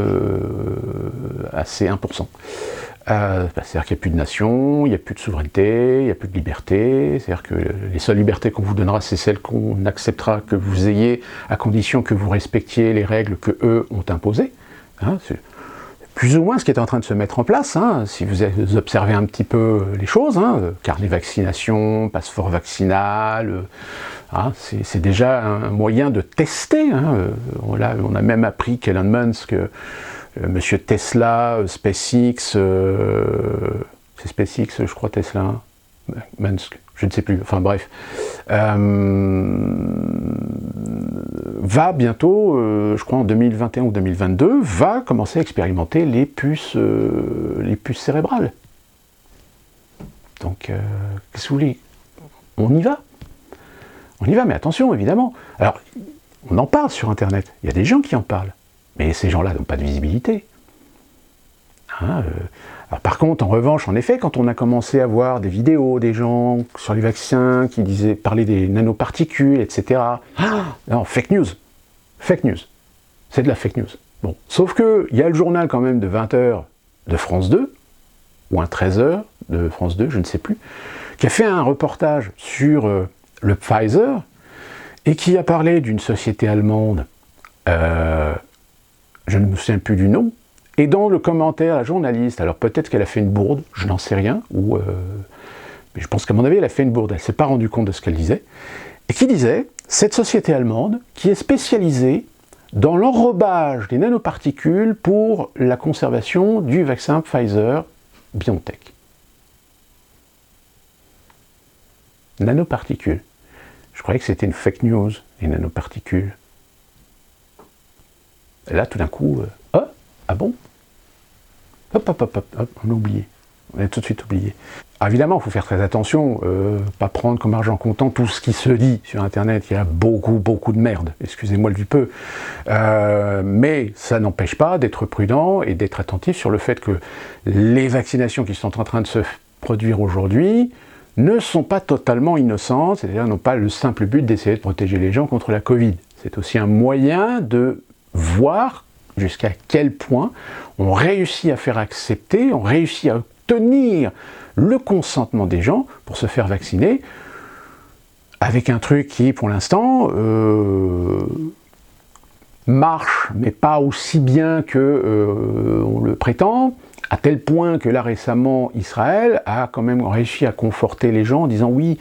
à ces 1%. C'est-à-dire qu'il n'y a plus de nation, il n'y a plus de souveraineté, il n'y a plus de liberté, c'est-à-dire que les seules libertés qu'on vous donnera, c'est celles qu'on acceptera que vous ayez, à condition que vous respectiez les règles que eux ont imposées. Hein, plus ou moins ce qui est en train de se mettre en place, hein, si vous observez un petit peu les choses, hein, carnet vaccination, passeport vaccinal, hein, c'est déjà un moyen de tester. Hein, on a même appris qu'Elon Musk, Monsieur Tesla, SpaceX, c'est SpaceX, je crois Tesla, hein, Musk, je ne sais plus, enfin bref, va bientôt, je crois en 2021 ou 2022, va commencer à expérimenter les puces cérébrales. Donc, qu'est-ce que vous voulez? On y va. On y va, mais attention, évidemment. Alors, on en parle sur Internet, il y a des gens qui en parlent, mais ces gens-là n'ont pas de visibilité. Hein, alors par contre, en revanche, en effet, quand on a commencé à voir des vidéos des gens sur les vaccins qui parlaient des nanoparticules, etc. Ah, non, fake news. Fake news. C'est de la fake news. Bon. Sauf qu'il y a le journal quand même de 20h de France 2, ou un 13h de France 2, je ne sais plus, qui a fait un reportage sur le Pfizer, et qui a parlé d'une société allemande, je ne me souviens plus du nom, et dans le commentaire, la journaliste, alors peut-être qu'elle a fait une bourde, je n'en sais rien, mais je pense qu'à mon avis, elle a fait une bourde, elle ne s'est pas rendue compte de ce qu'elle disait, et qui disait, cette société allemande, qui est spécialisée dans l'enrobage des nanoparticules pour la conservation du vaccin Pfizer-BioNTech. Nanoparticules. Je croyais que c'était une fake news, les nanoparticules. Et là, tout d'un coup, ah bon? Hop, on a oublié. On a tout de suite oublié. Alors évidemment, il faut faire très attention, pas prendre comme argent comptant tout ce qui se dit sur Internet. Il y a beaucoup de merde, excusez-moi du peu. Mais ça n'empêche pas d'être prudent et d'être attentif sur le fait que les vaccinations qui sont en train de se produire aujourd'hui ne sont pas totalement innocentes, c'est-à-dire n'ont pas le simple but d'essayer de protéger les gens contre la Covid. C'est aussi un moyen de voir jusqu'à quel point on réussit à faire accepter, on réussit à obtenir le consentement des gens pour se faire vacciner, avec un truc qui, pour l'instant, marche, mais pas aussi bien que on le prétend, à tel point que là récemment, Israël a quand même réussi à conforter les gens en disant oui,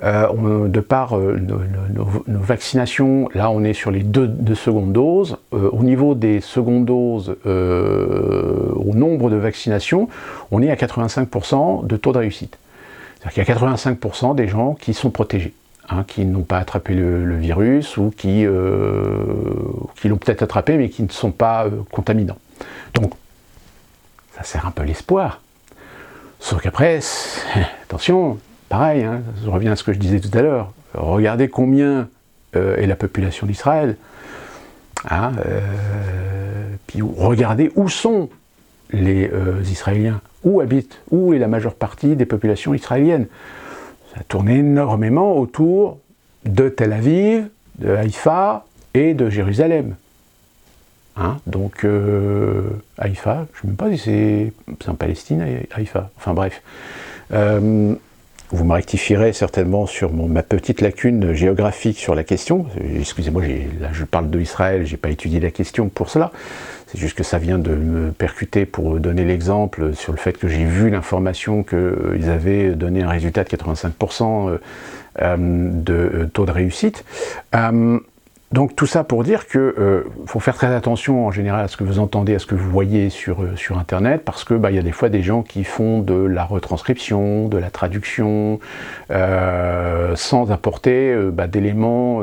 de par nos vaccinations, là on est sur les deux secondes doses, au niveau des secondes doses, au nombre de vaccinations, on est à 85% de taux de réussite. C'est-à-dire qu'il y a 85% des gens qui sont protégés, hein, qui n'ont pas attrapé le virus ou qui l'ont peut-être attrapé mais qui ne sont pas contaminants. Donc, ça sert un peu l'espoir. Sauf qu'après, attention, pareil, hein, je reviens à ce que je disais tout à l'heure, regardez combien est la population d'Israël, hein, puis regardez où sont les Israéliens, où est la majeure partie des populations israéliennes. Ça tourne énormément autour de Tel Aviv, de Haïfa et de Jérusalem. Hein, donc, Haïfa, je ne sais même pas si c'est en Palestine, Haïfa, enfin bref. Vous me rectifierez certainement sur ma petite lacune géographique sur la question. Excusez-moi, là je parle de Israël, je n'ai pas étudié la question pour cela. C'est juste que ça vient de me percuter pour donner l'exemple sur le fait que j'ai vu l'information qu'ils avaient donné un résultat de 85% de taux de réussite. Donc tout ça pour dire que faut faire très attention en général à ce que vous entendez, à ce que vous voyez sur Internet, parce que y a des fois des gens qui font de la retranscription, de la traduction, sans apporter d'éléments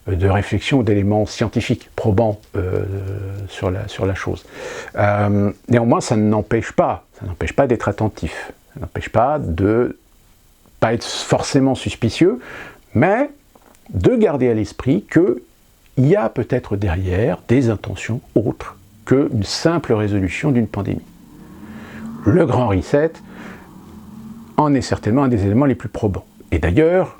de réflexion, d'éléments scientifiques probants sur la chose. Néanmoins, ça n'empêche pas d'être attentif, ça n'empêche pas de pas être forcément suspicieux, mais de garder à l'esprit que il y a peut-être derrière des intentions autres qu'une simple résolution d'une pandémie. Le grand reset en est certainement un des éléments les plus probants. Et d'ailleurs,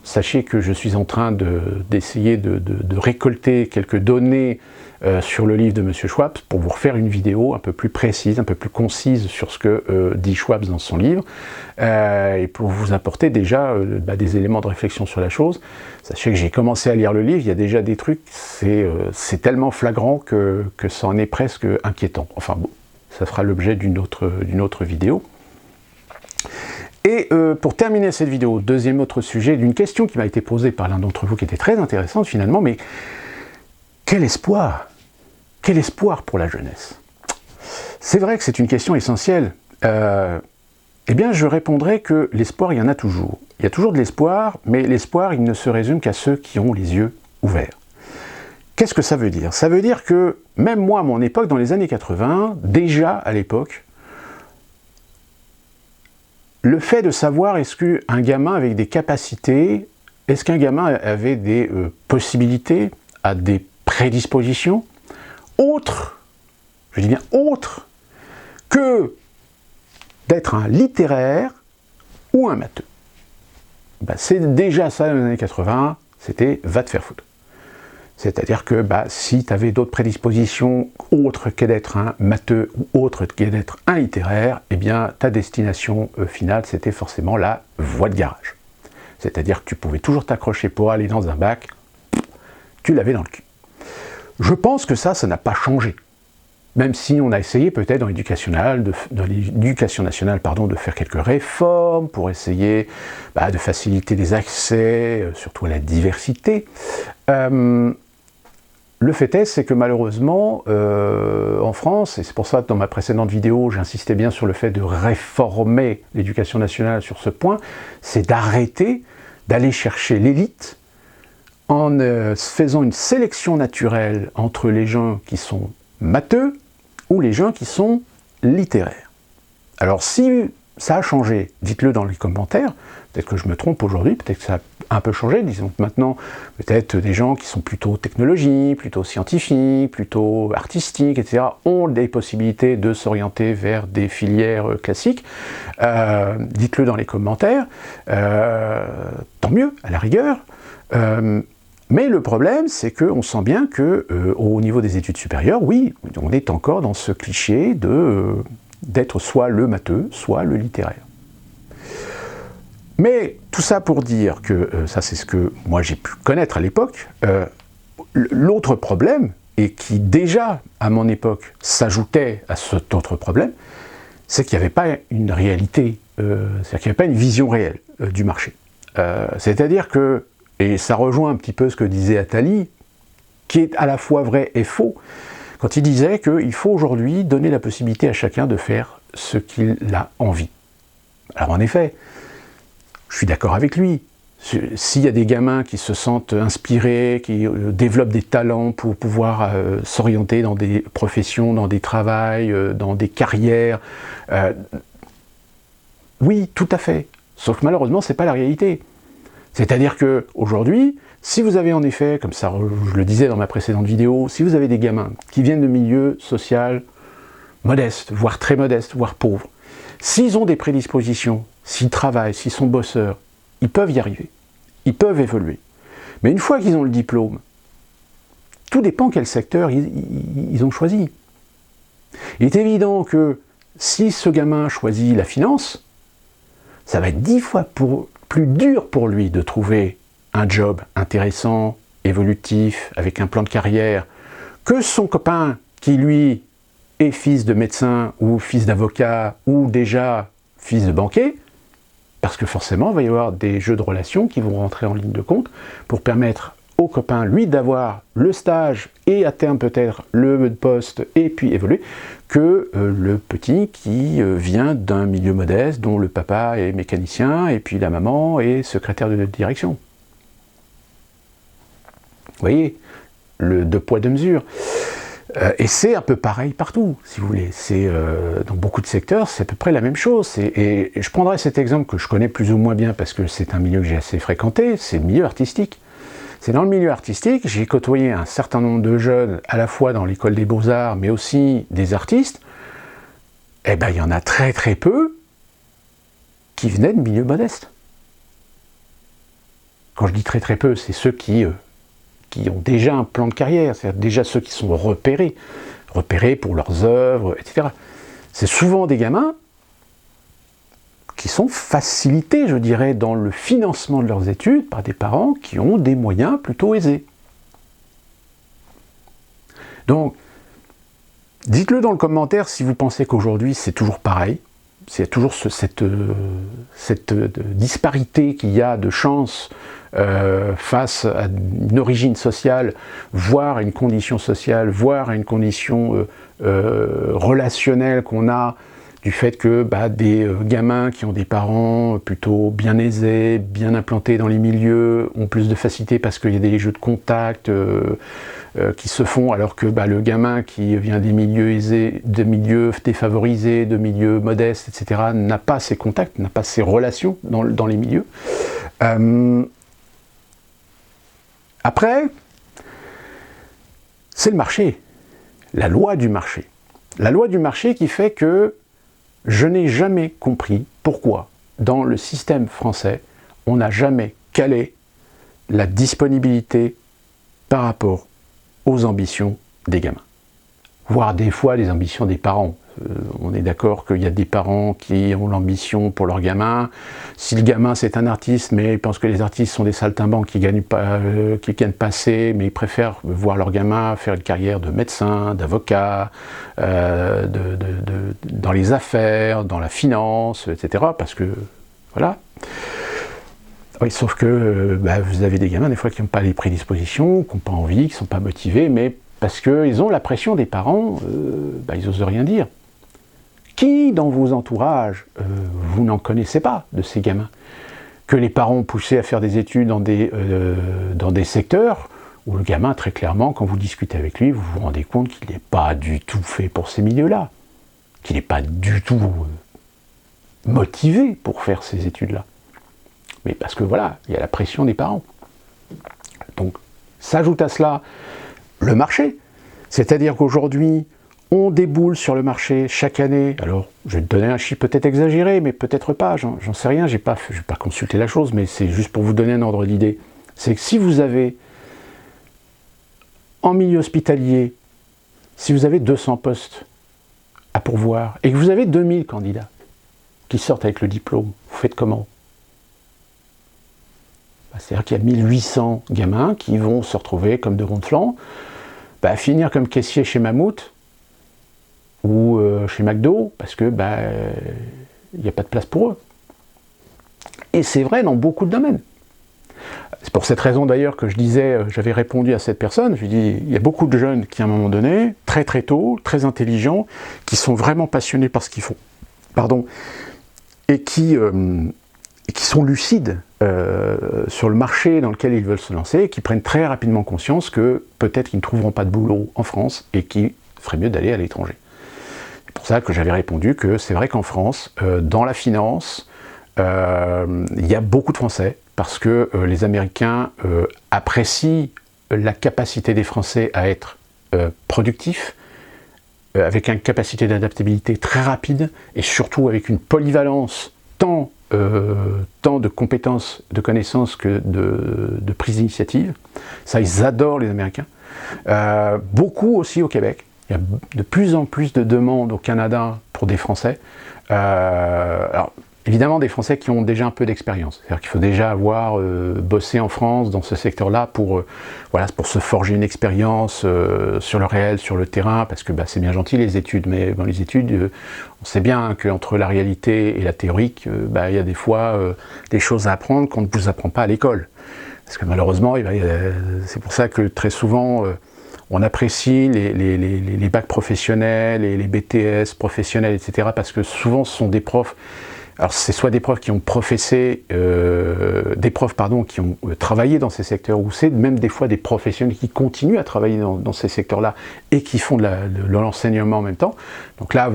sachez que je suis en train d'essayer de récolter quelques données sur le livre de M. Schwab pour vous refaire une vidéo un peu plus précise, un peu plus concise sur ce que dit Schwab dans son livre, et pour vous apporter déjà des éléments de réflexion sur la chose. Sachez que j'ai commencé à lire le livre, il y a déjà des trucs, c'est tellement flagrant que ça en est presque inquiétant. Enfin bon, ça fera l'objet d'une autre vidéo. Et pour terminer cette vidéo, deuxième autre sujet d'une question qui m'a été posée par l'un d'entre vous qui était très intéressante finalement, mais quel espoir pour la jeunesse? C'est vrai que c'est une question essentielle. Eh bien, je répondrai que l'espoir, il y en a toujours. Il y a toujours de l'espoir, mais l'espoir, il ne se résume qu'à ceux qui ont les yeux ouverts. Qu'est-ce que ça veut dire? Ça veut dire que, même moi, à mon époque, dans les années 80, déjà à l'époque, le fait de savoir est-ce qu'un gamin avec des capacités, est-ce qu'un gamin avait des possibilités, a des prédispositions, autres, je dis bien autres, que d'être un littéraire ou un matheux. Ben, c'est déjà ça dans les années 80, c'était va te faire foutre. C'est-à-dire que si tu avais d'autres prédispositions autres que d'être un matheux ou autres que d'être un littéraire, eh bien ta destination finale c'était forcément la voie de garage. C'est-à-dire que tu pouvais toujours t'accrocher pour aller dans un bac, tu l'avais dans le cul. Je pense que ça n'a pas changé. Même si on a essayé peut-être dans l'éducation nationale, de faire quelques réformes pour essayer de faciliter les accès, surtout à la diversité. Le fait est, c'est que malheureusement, en France, et c'est pour ça que dans ma précédente vidéo, j'insistais bien sur le fait de réformer l'éducation nationale sur ce point, c'est d'arrêter d'aller chercher l'élite en faisant une sélection naturelle entre les gens qui sont matheux ou les gens qui sont littéraires. Alors si ça a changé, dites-le dans les commentaires, peut-être que je me trompe aujourd'hui, peut-être que ça a un peu changé, disons que maintenant, peut-être des gens qui sont plutôt technologie, plutôt scientifiques, plutôt artistiques, etc., ont des possibilités de s'orienter vers des filières classiques. Dites-le dans les commentaires, tant mieux, à la rigueur. Mais le problème, c'est qu'on sent bien qu'au niveau des études supérieures, oui, on est encore dans ce cliché d'être soit le matheux, soit le littéraire. Mais tout ça pour dire que, ça c'est ce que moi j'ai pu connaître à l'époque, l'autre problème, et qui déjà à mon époque s'ajoutait à cet autre problème, c'est qu'il n'y avait pas une réalité, c'est-à-dire qu'il n'y avait pas une vision réelle du marché. C'est-à-dire que, et ça rejoint un petit peu ce que disait Attali, qui est à la fois vrai et faux, quand il disait qu'il faut aujourd'hui donner la possibilité à chacun de faire ce qu'il a envie. Alors en effet, je suis d'accord avec lui. S'il y a des gamins qui se sentent inspirés, qui développent des talents pour pouvoir s'orienter dans des professions, dans des travails, dans des carrières, oui, tout à fait. Sauf que malheureusement, ce n'est pas la réalité. C'est-à-dire qu'aujourd'hui, si vous avez en effet, comme ça je le disais dans ma précédente vidéo, si vous avez des gamins qui viennent de milieux sociaux modestes, voire très modestes, voire pauvres, s'ils ont des prédispositions, s'ils travaillent, s'ils sont bosseurs, ils peuvent y arriver, ils peuvent évoluer. Mais une fois qu'ils ont le diplôme, tout dépend quel secteur ils ont choisi. Il est évident que si ce gamin choisit la finance, ça va être 10 fois plus dur pour lui de trouver un job intéressant, évolutif, avec un plan de carrière, que son copain qui, lui, est fils de médecin ou fils d'avocat ou déjà fils de banquier, parce que forcément, il va y avoir des jeux de relations qui vont rentrer en ligne de compte pour permettre au copain, lui, d'avoir le stage et à terme peut-être le poste et puis évoluer, que le petit qui vient d'un milieu modeste, dont le papa est mécanicien et puis la maman est secrétaire de direction. Vous voyez, le deux poids deux mesures. Et c'est un peu pareil partout, si vous voulez. Dans beaucoup de secteurs, c'est à peu près la même chose. Et je prendrai cet exemple que je connais plus ou moins bien parce que c'est un milieu que j'ai assez fréquenté, c'est le milieu artistique. C'est dans le milieu artistique, j'ai côtoyé un certain nombre de jeunes, à la fois dans l'école des beaux-arts, mais aussi des artistes. Eh bien, il y en a très très peu qui venaient de milieux modestes. Quand je dis très très peu, c'est ceux qui ont déjà un plan de carrière, c'est-à-dire déjà ceux qui sont repérés pour leurs œuvres, etc. C'est souvent des gamins qui sont facilités, je dirais, dans le financement de leurs études par des parents qui ont des moyens plutôt aisés. Donc, Dites-le dans le commentaire si vous pensez qu'aujourd'hui c'est toujours pareil, s'il y a toujours cette disparité qu'il y a de chance face à une origine sociale, voire à une condition sociale, voire à une condition relationnelle qu'on a, du fait que des gamins qui ont des parents plutôt bien aisés, bien implantés dans les milieux, ont plus de facilité parce qu'il y a des jeux de contact qui se font, alors que le gamin qui vient des milieux aisés, de milieux défavorisés, de milieux modestes, etc., n'a pas ces contacts, n'a pas ces relations dans les milieux. Après, c'est le marché, la loi du marché. La loi du marché qui fait que je n'ai jamais compris pourquoi, dans le système français, on n'a jamais calé la disponibilité par rapport aux ambitions des gamins. Voire des fois les ambitions des parents. On est d'accord qu'il y a des parents qui ont l'ambition pour leur gamin. Si le gamin c'est un artiste, mais ils pensent que les artistes sont des saltimbanques qui gagnent pas assez, mais ils préfèrent voir leur gamin faire une carrière de médecin, d'avocat, dans les affaires, dans la finance, etc. Parce que, voilà. Oui, sauf que vous avez des gamins des fois qui n'ont pas les prédispositions, qui n'ont pas envie, qui ne sont pas motivés, mais parce qu'ils ont la pression des parents, ils n'osent rien dire. Qui dans vos entourages, vous n'en connaissez pas de ces gamins, que les parents ont poussé à faire des études dans des secteurs où le gamin, très clairement, quand vous discutez avec lui, vous vous rendez compte qu'il n'est pas du tout fait pour ces milieux-là, qu'il n'est pas du tout motivé pour faire ces études-là. Mais parce que voilà, il y a la pression des parents. Donc, s'ajoute à cela le marché. C'est-à-dire qu'aujourd'hui, on déboule sur le marché chaque année. Alors, je vais te donner un chiffre peut-être exagéré, mais peut-être pas, j'en sais rien, je n'ai pas consulté la chose, mais c'est juste pour vous donner un ordre d'idée. C'est que si vous avez, en milieu hospitalier, si vous avez 200 postes à pourvoir, et que vous avez 2000 candidats qui sortent avec le diplôme, vous faites comment ? C'est-à-dire qu'il y a 1800 gamins qui vont se retrouver comme de ronds de flanc, finir comme caissier chez Mammouth ou chez McDo, parce que il n'y a pas de place pour eux. Et c'est vrai dans beaucoup de domaines. C'est pour cette raison d'ailleurs que je disais, j'avais répondu à cette personne, je lui dis, il y a beaucoup de jeunes qui à un moment donné, très très tôt, très intelligents, qui sont vraiment passionnés par ce qu'ils font, et qui sont lucides sur le marché dans lequel ils veulent se lancer, et qui prennent très rapidement conscience que peut-être ils ne trouveront pas de boulot en France et qu'il ferait mieux d'aller à l'étranger. C'est pour ça que j'avais répondu que c'est vrai qu'en France, dans la finance, il y a beaucoup de Français, parce que les Américains apprécient la capacité des Français à être productifs, avec une capacité d'adaptabilité très rapide, et surtout avec une polyvalence tant de compétences, de connaissances que de prise d'initiative. Ça, ils adorent les Américains. Beaucoup aussi au Québec. Il y a de plus en plus de demandes au Canada pour des Français. Alors, évidemment, des Français qui ont déjà un peu d'expérience. C'est-à-dire qu'il faut déjà avoir bossé en France dans ce secteur-là pour se forger une expérience sur le réel, sur le terrain, parce que c'est bien gentil les études, mais dans les études, on sait bien qu'entre la réalité et la théorique, il y a des fois des choses à apprendre qu'on ne vous apprend pas à l'école. Parce que malheureusement, c'est pour ça que très souvent, on apprécie les bacs professionnels et les BTS professionnels, etc. Parce que souvent, ce sont des profs. Alors c'est soit des profs qui ont qui ont travaillé dans ces secteurs, ou c'est même des fois des professionnels qui continuent à travailler dans ces secteurs-là et qui font de l'enseignement en même temps. Donc là,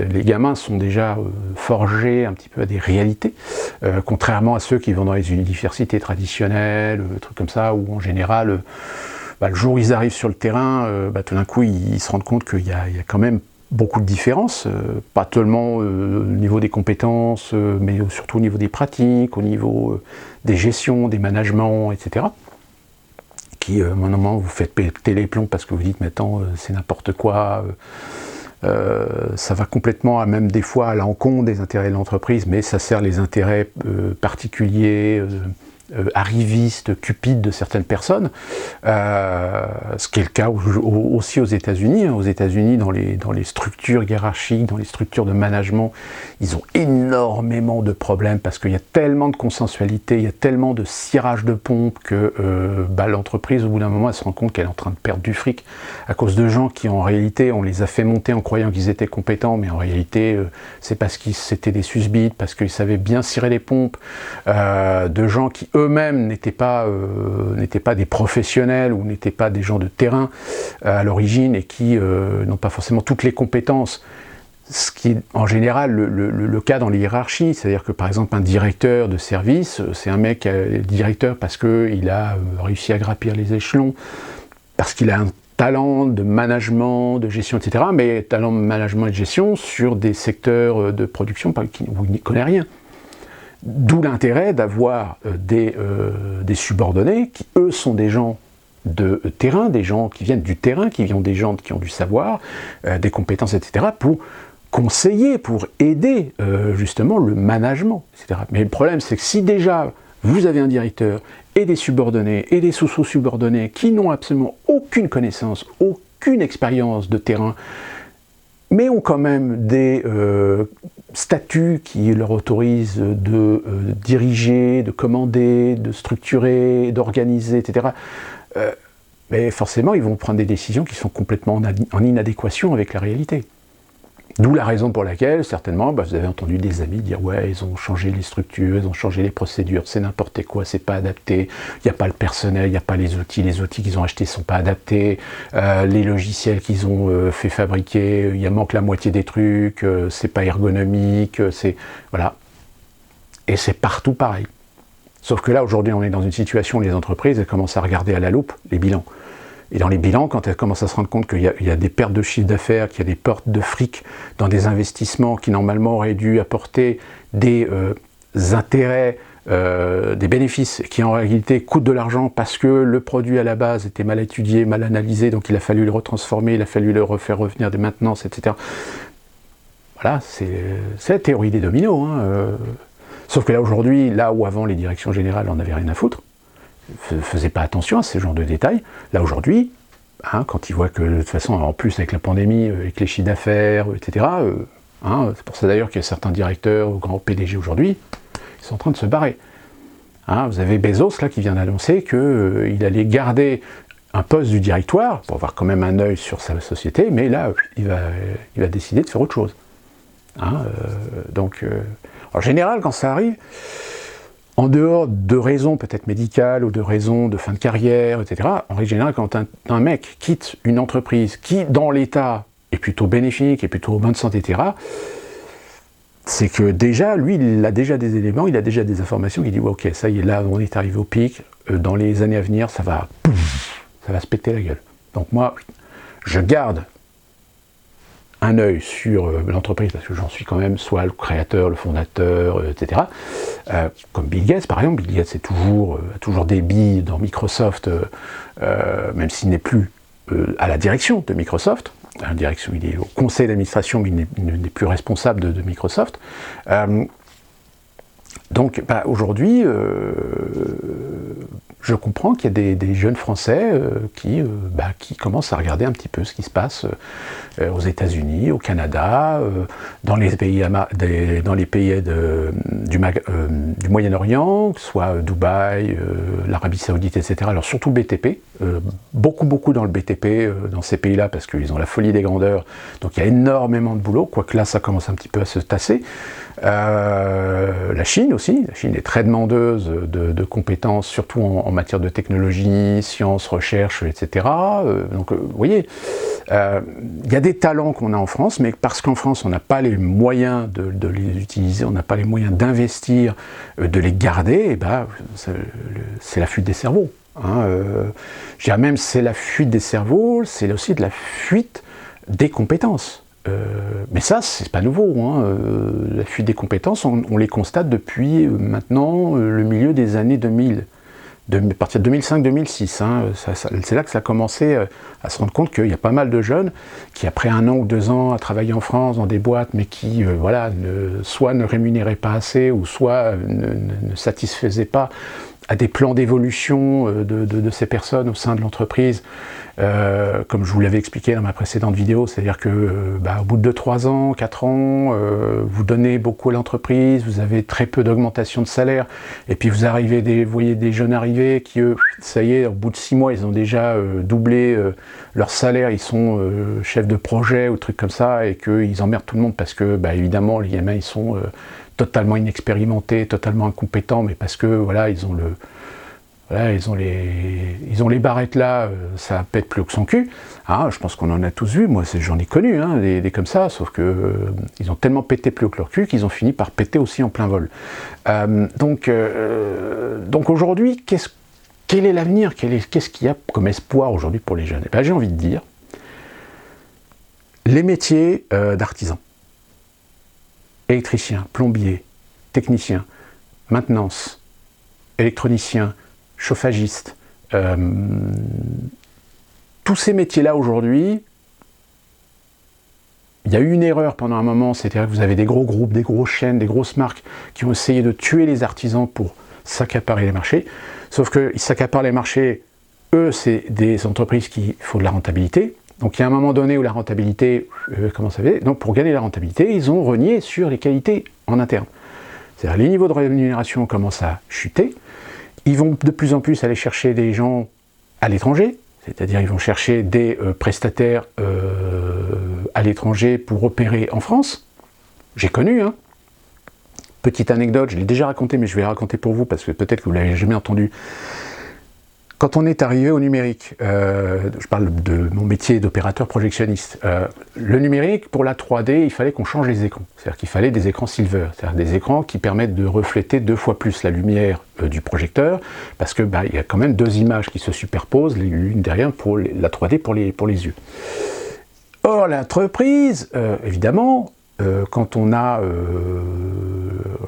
les gamins sont déjà forgés un petit peu à des réalités, contrairement à ceux qui vont dans les universités traditionnelles, trucs comme ça, où en général, le jour où ils arrivent sur le terrain, tout d'un coup, ils se rendent compte qu'il y a quand même beaucoup de différences, pas seulement au niveau des compétences, mais surtout au niveau des pratiques, au niveau des gestions, des managements, etc. Qui, à un moment, vous faites péter les plombs parce que vous dites, mais attends, c'est n'importe quoi, ça va complètement, même des fois, à l'encontre des intérêts de l'entreprise, mais ça sert les intérêts particuliers arriviste, cupide de certaines personnes, ce qui est le cas aussi aux États-Unis. Aux États-Unis, dans les structures hiérarchiques, dans les structures de management, ils ont énormément de problèmes parce qu'il y a tellement de consensualité, il y a tellement de cirage de pompe que l'entreprise, au bout d'un moment, elle se rend compte qu'elle est en train de perdre du fric à cause de gens qui, en réalité, on les a fait monter en croyant qu'ils étaient compétents, mais en réalité, c'est parce qu'ils c'était des susbites, parce qu'ils savaient bien cirer les pompes, de gens qui eux-mêmes n'étaient pas des professionnels ou n'étaient pas des gens de terrain à l'origine et qui n'ont pas forcément toutes les compétences. Ce qui est en général le cas dans les hiérarchies, c'est-à-dire que par exemple un directeur de service, c'est un mec directeur parce qu'il a réussi à grappir les échelons, parce qu'il a un talent de management, de gestion, etc., mais talent de management et de gestion sur des secteurs de production où il n'y connaît rien. D'où l'intérêt d'avoir des subordonnés qui, eux, sont des gens de terrain, des gens qui viennent du terrain, qui viennent des gens qui ont du savoir, des compétences, etc., pour conseiller, pour aider justement le management, etc. Mais le problème, c'est que si déjà vous avez un directeur et des subordonnés et des sous-subordonnés qui n'ont absolument aucune connaissance, aucune expérience de terrain, mais ont quand même des statuts qui leur autorisent de diriger, de commander, de structurer, d'organiser, etc., mais forcément, ils vont prendre des décisions qui sont complètement en inadéquation avec la réalité. D'où la raison pour laquelle, certainement, vous avez entendu des amis dire « ouais, ils ont changé les structures, ils ont changé les procédures, c'est n'importe quoi, c'est pas adapté, il n'y a pas le personnel, il n'y a pas les outils qu'ils ont achetés ne sont pas adaptés, les logiciels qu'ils ont fait fabriquer, il manque la moitié des trucs, c'est pas ergonomique, c'est... » Voilà. Et c'est partout pareil. Sauf que là, aujourd'hui, on est dans une situation où les entreprises elles commencent à regarder à la loupe les bilans. Et dans les bilans, quand elles commencent à se rendre compte qu'il y a des pertes de chiffre d'affaires, qu'il y a des pertes de fric dans des investissements qui normalement auraient dû apporter des intérêts, des bénéfices, qui en réalité coûtent de l'argent parce que le produit à la base était mal étudié, mal analysé, donc il a fallu le retransformer, il a fallu le refaire revenir des maintenances, etc. Voilà, c'est la théorie des dominos. Sauf que là aujourd'hui, là où avant les directions générales n'en avaient rien à foutre, ne faisaient pas attention à ce genre de détails, là aujourd'hui, quand ils voient que de toute façon, en plus avec la pandémie, avec les chiffres d'affaires, etc., c'est pour ça d'ailleurs qu'il y a certains directeurs ou grands PDG aujourd'hui, ils sont en train de se barrer. Vous avez Bezos là qui vient d'annoncer qu'il allait garder un poste du directoire, pour avoir quand même un œil sur sa société, mais là, il va décider de faire autre chose. Donc, en général, quand ça arrive, en dehors de raisons peut-être médicales ou de raisons de fin de carrière, etc., en règle générale, quand un mec quitte une entreprise qui, dans l'état, est plutôt bénéfique, est plutôt en bonne santé, etc., c'est que déjà, lui, il a déjà des éléments, il a déjà des informations qui disent ouais, « ok, ça y est, là, on est arrivé au pic, dans les années à venir, ça va se péter la gueule. » Donc moi, je garde un œil sur l'entreprise, parce que j'en suis quand même soit le créateur, le fondateur, etc. Comme Bill Gates, par exemple. Bill Gates a toujours des billes dans Microsoft, même s'il n'est plus à la direction de Microsoft. À la direction, il est au conseil d'administration, mais il n'est plus responsable de Microsoft. Donc aujourd'hui, je comprends qu'il y a des jeunes Français qui commencent à regarder un petit peu ce qui se passe aux États-Unis, au Canada, dans les pays du Moyen-Orient, soit Dubaï, l'Arabie Saoudite, etc. Alors surtout BTP, beaucoup dans le BTP, dans ces pays-là, parce qu'ils ont la folie des grandeurs, donc il y a énormément de boulot, quoique là ça commence un petit peu à se tasser. La Chine aussi, la Chine est très demandeuse de compétences, surtout en matière de technologie, sciences, recherche, etc. Donc vous voyez, il y a des talents qu'on a en France, mais parce qu'en France on n'a pas les moyens de les utiliser, on n'a pas les moyens d'investir, de les garder, c'est la fuite des cerveaux. Je dirais même c'est la fuite des cerveaux, c'est aussi de la fuite des compétences. Mais ça, c'est pas nouveau. La fuite des compétences, on les constate depuis maintenant le milieu des années 2000. À partir de 2005-2006. C'est là que ça a commencé à se rendre compte qu'il y a pas mal de jeunes qui, après 1 an ou 2 ans à travailler en France dans des boîtes, mais qui soit ne rémunéraient pas assez, ou soit ne satisfaisaient pas à des plans d'évolution de ces personnes au sein de l'entreprise, comme je vous l'avais expliqué dans ma précédente vidéo, c'est-à-dire que au bout de 3 ans, 4 ans, vous donnez beaucoup à l'entreprise, vous avez très peu d'augmentation de salaire, et puis vous voyez des jeunes arriver qui, eux, ça y est, au bout de 6 mois, ils ont déjà doublé leur salaire, ils sont chefs de projet ou trucs comme ça, et qu'ils emmerdent tout le monde parce que, évidemment, les gamins, ils sont totalement inexpérimentés, totalement incompétents, mais parce que, voilà, ils ont les barrettes là, ça pète plus haut que son cul. Ah, je pense qu'on en a tous vu, moi j'en ai connu, hein, des comme ça, sauf que ils ont tellement pété plus haut que leur cul qu'ils ont fini par péter aussi en plein vol. Donc aujourd'hui, quel est l'avenir? Qu'est-ce qu'il y a comme espoir aujourd'hui pour les jeunes? Eh bien, j'ai envie de dire, les métiers d'artisans, électricien, plombier, technicien, maintenance, électronicien, chauffagiste, tous ces métiers-là aujourd'hui, il y a eu une erreur pendant un moment, c'est-à-dire que vous avez des gros groupes, des grosses chaînes, des grosses marques qui ont essayé de tuer les artisans pour s'accaparer les marchés, sauf qu'ils s'accaparent les marchés, eux, c'est des entreprises qui font de la rentabilité, donc il y a un moment donné où la rentabilité, comment ça fait? Donc pour gagner la rentabilité, ils ont renié sur les qualités en interne. C'est-à-dire les niveaux de rémunération commencent à chuter, ils vont de plus en plus aller chercher des gens à l'étranger, c'est-à-dire ils vont chercher des prestataires à l'étranger pour opérer en France. J'ai connu, hein. Petite anecdote, je l'ai déjà raconté, mais je vais la raconter pour vous, parce que peut-être que vous ne l'avez jamais entendu. Quand on est arrivé au numérique, je parle de mon métier d'opérateur projectionniste, le numérique, pour la 3D, il fallait qu'on change les écrans. C'est-à-dire qu'il fallait des écrans silver, c'est-à-dire des écrans qui permettent de refléter 2 fois plus la lumière du projecteur, parce que il y a quand même 2 images qui se superposent, l'une derrière pour la 3D pour les yeux. Or, l'entreprise, évidemment, quand on a,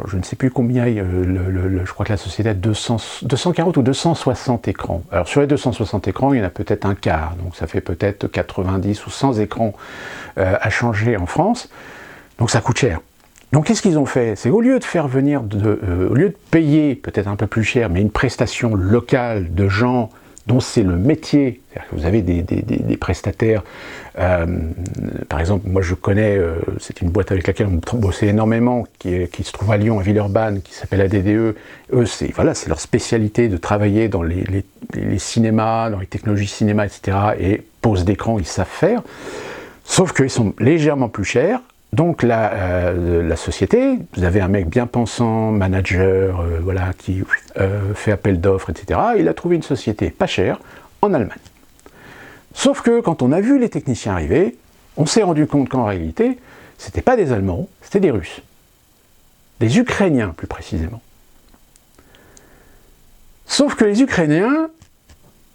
je ne sais plus combien, je crois que la société a 240 ou 260 écrans. Alors sur les 260 écrans, il y en a peut-être un quart, donc ça fait peut-être 90 ou 100 écrans à changer en France, donc ça coûte cher. Donc qu'est-ce qu'ils ont fait? C'est au lieu de faire venir, au lieu de payer peut-être un peu plus cher, mais une prestation locale de gens dont c'est le métier, c'est-à-dire que vous avez des prestataires, par exemple, moi je connais, c'est une boîte avec laquelle on bossait énormément, qui se trouve à Lyon, à Villeurbanne, qui s'appelle ADDE, eux c'est leur spécialité de travailler dans les cinémas, dans les technologies cinéma, etc., et pose d'écran, ils savent faire, sauf qu'ils sont légèrement plus chers. Donc la société, vous avez un mec bien pensant, manager, voilà, qui fait appel d'offres, etc. Il a trouvé une société pas chère en Allemagne. Sauf que quand on a vu les techniciens arriver, on s'est rendu compte qu'en réalité, c'était pas des Allemands, c'était des Russes. Des Ukrainiens, plus précisément. Sauf que les Ukrainiens,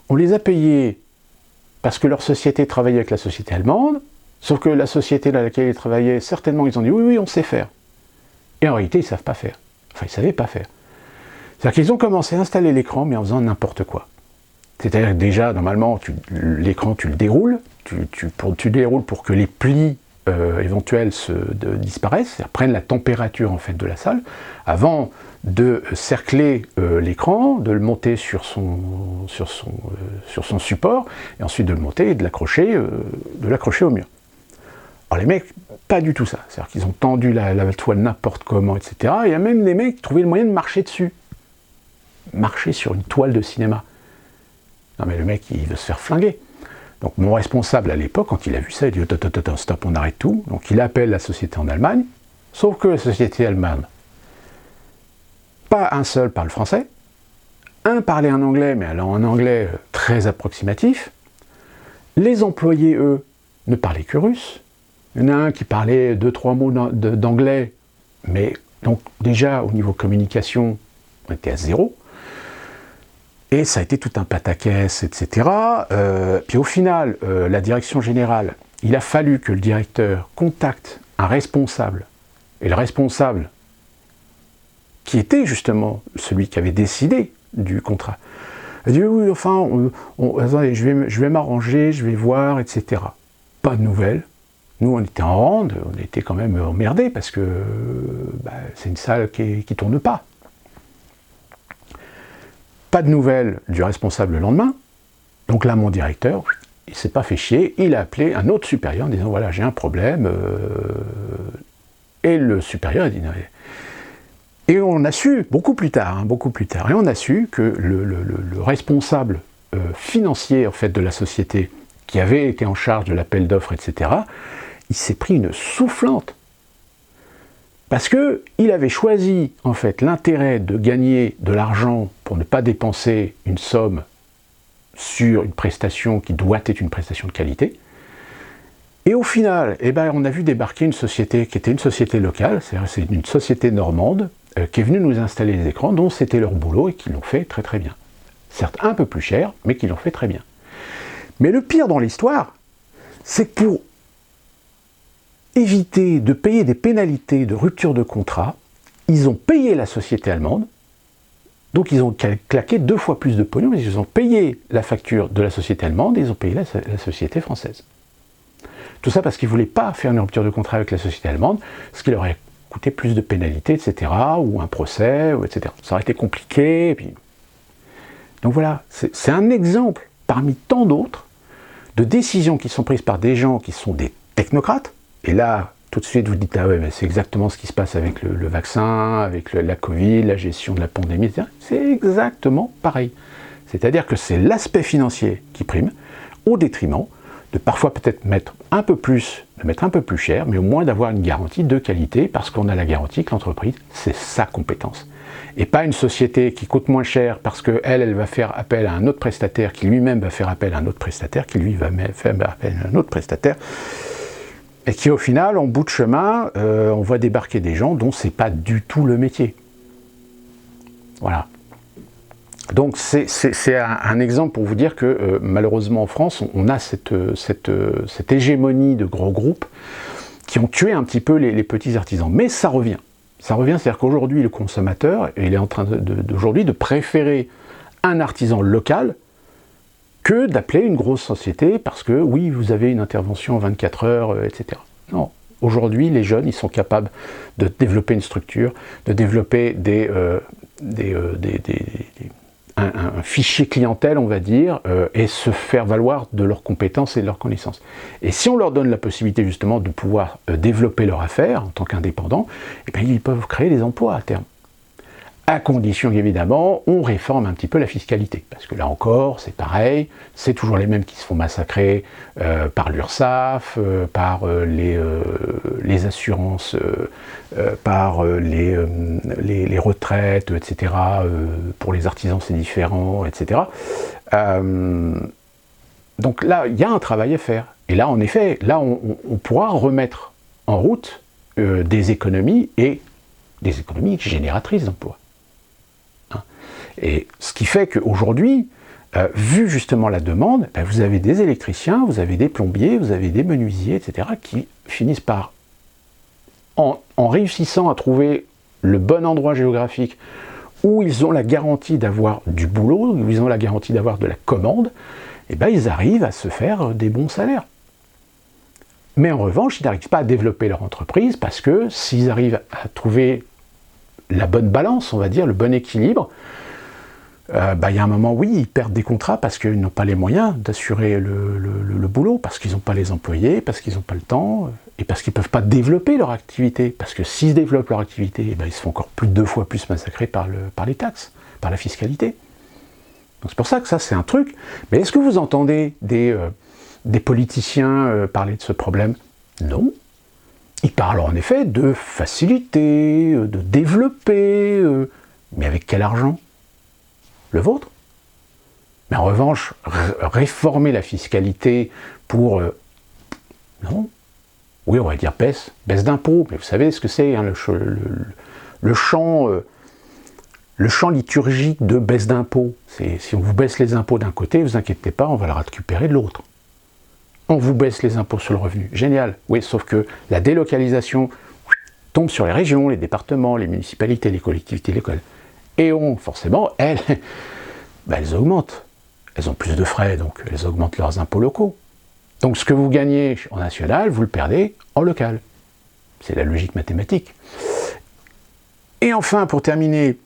on les a payés parce que leur société travaillait avec la société allemande, sauf que la société dans laquelle ils travaillaient, certainement, ils ont dit oui, oui, on sait faire. Et en réalité, ils ne savent pas faire. Enfin, ils ne savaient pas faire. C'est-à-dire qu'ils ont commencé à installer l'écran, mais en faisant n'importe quoi. C'est-à-dire que déjà, normalement, l'écran, tu le déroules, tu déroules pour que les plis éventuels disparaissent, c'est-à-dire prennent la température en fait de la salle, avant de cercler l'écran, de le monter sur son support, et ensuite de le monter et de l'accrocher au mur. Alors les mecs, pas du tout ça. C'est-à-dire qu'ils ont tendu la toile n'importe comment, etc. Il y a même des mecs qui trouvaient le moyen de marcher dessus. Marcher sur une toile de cinéma. Non mais le mec, il veut se faire flinguer. Donc mon responsable à l'époque, quand il a vu ça, il dit « Stop, on arrête tout ». Donc il appelle la société en Allemagne, sauf que la société allemande, pas un seul parle français, un parlait en anglais, mais alors en anglais très approximatif. Les employés, eux, ne parlaient que russe. Il y en a un qui parlait 2-3 mots d'anglais, mais donc déjà au niveau communication, on était à 0. Et ça a été tout un pataquès, etc. Puis au final, la direction générale, il a fallu que le directeur contacte un responsable. Et le responsable, qui était justement celui qui avait décidé du contrat, a dit oui, enfin, attendez, je vais m'arranger, je vais voir, etc. Pas de nouvelles. Nous, on était en rande, on était quand même emmerdés parce que c'est une salle qui tourne pas. pas de nouvelles du responsable le lendemain. Donc là, mon directeur, il s'est pas fait chier, il a appelé un autre supérieur en disant voilà, j'ai un problème. Et le supérieur a dit non. Et on a su, beaucoup plus tard, et on a su que le responsable financier en fait, de la société, qui avait été en charge de l'appel d'offres, etc., il s'est pris une soufflante. Parce qu'il avait choisi en fait, l'intérêt de gagner de l'argent pour ne pas dépenser une somme sur une prestation qui doit être une prestation de qualité. Et au final, eh ben, on a vu débarquer une société qui était une société locale, c'est une société normande, qui est venue nous installer les écrans, dont c'était leur boulot et qui l'ont fait très très bien. Certes un peu plus cher, mais qui l'ont fait très bien. Mais le pire dans l'histoire, c'est que pour éviter de payer des pénalités de rupture de contrat, ils ont payé la société allemande, donc ils ont claqué 2 fois plus de pognon, mais ils ont payé la facture de la société allemande et ils ont payé la société française. Tout ça parce qu'ils ne voulaient pas faire une rupture de contrat avec la société allemande, ce qui leur aurait coûté plus de pénalités, etc., ou un procès, etc. Ça aurait été compliqué. Et puis... Donc voilà, c'est un exemple parmi tant d'autres de décisions qui sont prises par des gens qui sont des technocrates. Et là, tout de suite, vous dites, ah ouais, c'est exactement ce qui se passe avec le vaccin, avec la Covid, la gestion de la pandémie, etc. C'est exactement pareil. C'est-à-dire que c'est l'aspect financier qui prime, au détriment de parfois peut-être mettre un peu plus cher, mais au moins d'avoir une garantie de qualité, parce qu'on a la garantie que l'entreprise, c'est sa compétence. Et pas une société qui coûte moins cher parce qu'elle va faire appel à un autre prestataire, qui lui-même va faire appel à un autre prestataire, qui lui va faire appel à un autre prestataire, et qui au final, en bout de chemin, on voit débarquer des gens dont c'est pas du tout le métier. Voilà. Donc c'est un exemple pour vous dire que malheureusement en France, on a cette hégémonie de gros groupes qui ont tué un petit peu les petits artisans. Mais ça revient. Ça revient, c'est-à-dire qu'aujourd'hui, le consommateur, il est en train d'aujourd'hui de préférer un artisan local que d'appeler une grosse société parce que, oui, vous avez une intervention en 24 heures, etc. Non. Aujourd'hui, les jeunes, ils sont capables de développer une structure, de développer un fichier clientèle, on va dire, et se faire valoir de leurs compétences et de leurs connaissances. Et si on leur donne la possibilité justement de pouvoir développer leur affaire en tant qu'indépendants, eh bien, ils peuvent créer des emplois à terme. À condition qu'évidemment, on réforme un petit peu la fiscalité. Parce que là encore, c'est pareil, c'est toujours les mêmes qui se font massacrer par l'URSSAF, par les assurances, par les retraites, etc. Pour les artisans, c'est différent, etc. Donc là, il y a un travail à faire. Et là, en effet, là, on pourra remettre en route des économies, et des économies génératrices d'emplois. Et ce qui fait qu'aujourd'hui, vu justement la demande, ben vous avez des électriciens, vous avez des plombiers, vous avez des menuisiers, etc., qui finissent par, en réussissant à trouver le bon endroit géographique où ils ont la garantie d'avoir du boulot, où ils ont la garantie d'avoir de la commande, et ben ils arrivent à se faire des bons salaires. Mais en revanche, ils n'arrivent pas à développer leur entreprise parce que s'ils arrivent à trouver la bonne balance, on va dire, le bon équilibre, y a un moment, oui, ils perdent des contrats parce qu'ils n'ont pas les moyens d'assurer le boulot, parce qu'ils n'ont pas les employés, parce qu'ils n'ont pas le temps, et parce qu'ils ne peuvent pas développer leur activité. Parce que s'ils développent leur activité, ils se font encore 2 fois plus massacrer par les taxes, par la fiscalité. Donc c'est pour ça que ça, c'est un truc. Mais est-ce que vous entendez des politiciens parler de ce problème? Non. Ils parlent en effet de faciliter, de développer, mais avec quel argent? Le vôtre? Mais en revanche, réformer la fiscalité pour... non. Oui, on va dire baisse d'impôts, mais vous savez ce que c'est, hein, le champ liturgique de baisse d'impôts. Si on vous baisse les impôts d'un côté, ne vous inquiétez pas, on va le récupérer de l'autre. On vous baisse les impôts sur le revenu. Génial. Oui, sauf que la délocalisation tombe sur les régions, les départements, les municipalités, les collectivités locales. Et forcément, elles augmentent. Elles ont plus de frais, donc elles augmentent leurs impôts locaux. Donc ce que vous gagnez en national, vous le perdez en local. C'est la logique mathématique. Et enfin, pour terminer,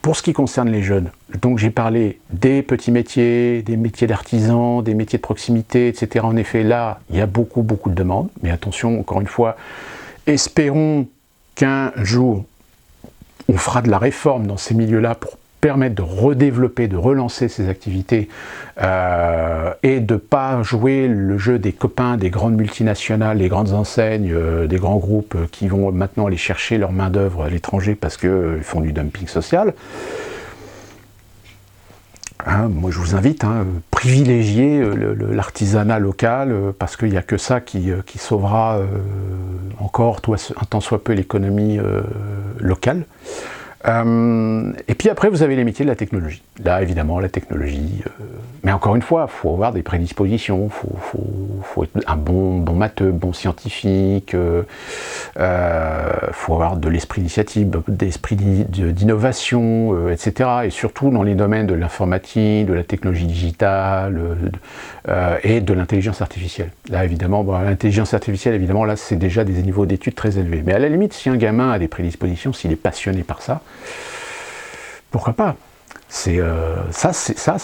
Pour ce qui concerne les jeunes, donc j'ai parlé des petits métiers, des métiers d'artisans, des métiers de proximité, etc. En effet, là, il y a beaucoup de demandes. Mais attention, encore une fois, espérons qu'un jour, on fera de la réforme dans ces milieux-là pour permettre de redévelopper, de relancer ces activités et de ne pas jouer le jeu des copains, des grandes multinationales, des grandes enseignes, des grands groupes qui vont maintenant aller chercher leur main-d'œuvre à l'étranger parce qu'ils font du dumping social. Hein, moi je vous invite à privilégier l'artisanat local parce qu'il n'y a que ça qui sauvera encore un tant soit peu l'économie locale. Et puis après, vous avez les métiers de la technologie. Là, évidemment, la technologie... mais encore une fois, il faut avoir des prédispositions, il faut être un bon matheux, bon scientifique, faut avoir de l'esprit d'initiative, d'esprit d'innovation, etc. Et surtout dans les domaines de l'informatique, de la technologie digitale et de l'intelligence artificielle. Là, évidemment, l'intelligence artificielle, évidemment, là, c'est déjà des niveaux d'études très élevés. Mais à la limite, si un gamin a des prédispositions, s'il est passionné par ça, pourquoi pas?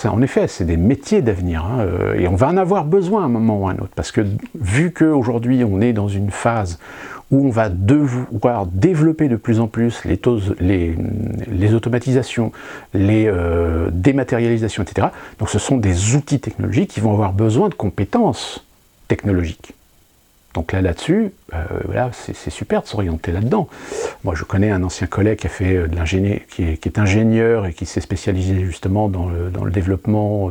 En effet, c'est des métiers d'avenir, hein, et on va en avoir besoin à un moment ou à un autre, parce que vu qu'aujourd'hui on est dans une phase où on va devoir développer de plus en plus les automatisations, les dématérialisations, etc. Donc ce sont des outils technologiques qui vont avoir besoin de compétences technologiques. Donc là-dessus, voilà, c'est super de s'orienter là-dedans. Moi, je connais un ancien collègue qui a fait de l'ingénieur, qui est ingénieur et qui s'est spécialisé justement dans le développement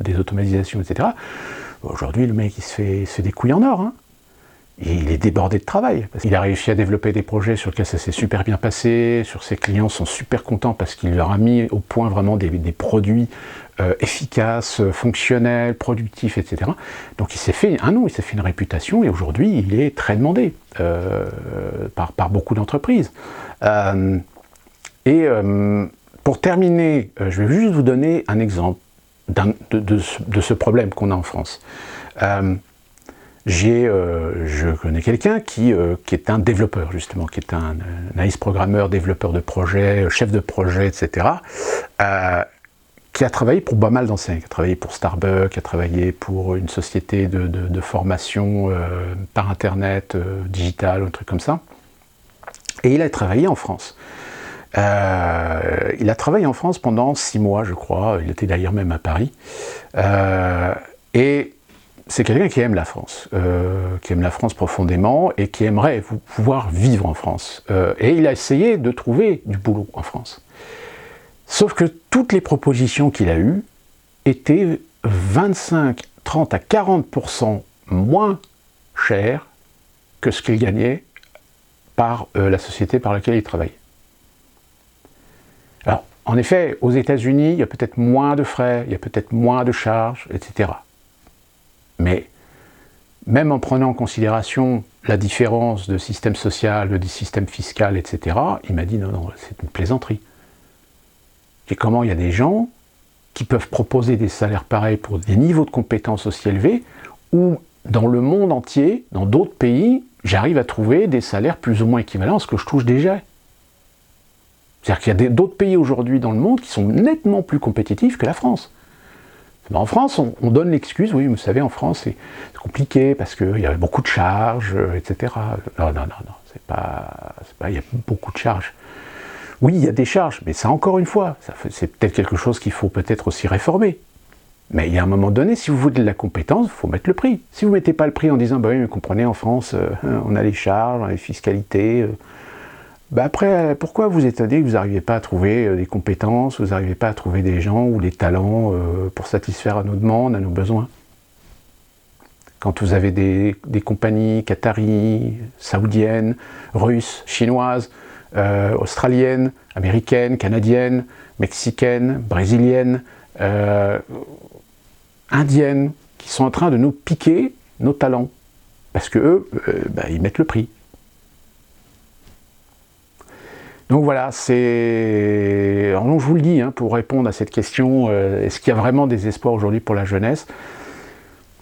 des automatisations, etc. Aujourd'hui, le mec, il se fait des couilles en or, hein. Et il est débordé de travail. Il a réussi à développer des projets sur lesquels ça s'est super bien passé, ses clients sont super contents parce qu'il leur a mis au point vraiment des produits efficaces, fonctionnels, productifs, etc. Donc il s'est fait un nom, il s'est fait une réputation et aujourd'hui il est très demandé par beaucoup d'entreprises. Pour terminer, je vais juste vous donner un exemple de ce problème qu'on a en France. Je connais quelqu'un qui est un développeur, justement, qui est un analyste programmeur, développeur de projet, chef de projet, etc., qui a travaillé pour pas mal d'enseignes, qui a travaillé pour Starbucks, qui a travaillé pour une société de formation par Internet, digitale, un truc comme ça. Et il a travaillé en France. Il a travaillé en France pendant 6 mois, je crois. Il était d'ailleurs même à Paris. Et c'est quelqu'un qui aime la France profondément et qui aimerait pouvoir vivre en France. Et il a essayé de trouver du boulot en France. Sauf que toutes les propositions qu'il a eues étaient 25, 30 à 40% moins chères que ce qu'il gagnait par la société par laquelle il travaillait. Alors, en effet, aux États-Unis, il y a peut-être moins de frais, il y a peut-être moins de charges, etc. Mais même en prenant en considération la différence de système social, de système fiscal, etc., il m'a dit non, c'est une plaisanterie. Et comment il y a des gens qui peuvent proposer des salaires pareils pour des niveaux de compétences aussi élevés, où dans le monde entier, dans d'autres pays, j'arrive à trouver des salaires plus ou moins équivalents à ce que je touche déjà. C'est-à-dire qu'il y a d'autres pays aujourd'hui dans le monde qui sont nettement plus compétitifs que la France. En France, on donne l'excuse, oui, vous savez, en France, c'est compliqué parce qu'il y avait beaucoup de charges, etc. Non, c'est pas, il y a beaucoup de charges. Oui, il y a des charges, mais ça, encore une fois, c'est peut-être quelque chose qu'il faut peut-être aussi réformer. Mais il y a un moment donné, si vous voulez de la compétence, il faut mettre le prix. Si vous ne mettez pas le prix en disant, bah oui, mais comprenez, en France, on a les charges, on a les fiscalités... après, pourquoi vous étonnez que vous n'arrivez pas à trouver des compétences, vous n'arrivez pas à trouver des gens ou des talents pour satisfaire à nos demandes, à nos besoins? Quand vous avez des compagnies qataries, saoudiennes, russes, chinoises, australiennes, américaines, canadiennes, mexicaines, brésiliennes, indiennes, qui sont en train de nous piquer nos talents, parce qu'eux, ils mettent le prix. Donc voilà, alors je vous le dis, pour répondre à cette question, est-ce qu'il y a vraiment des espoirs aujourd'hui pour la jeunesse?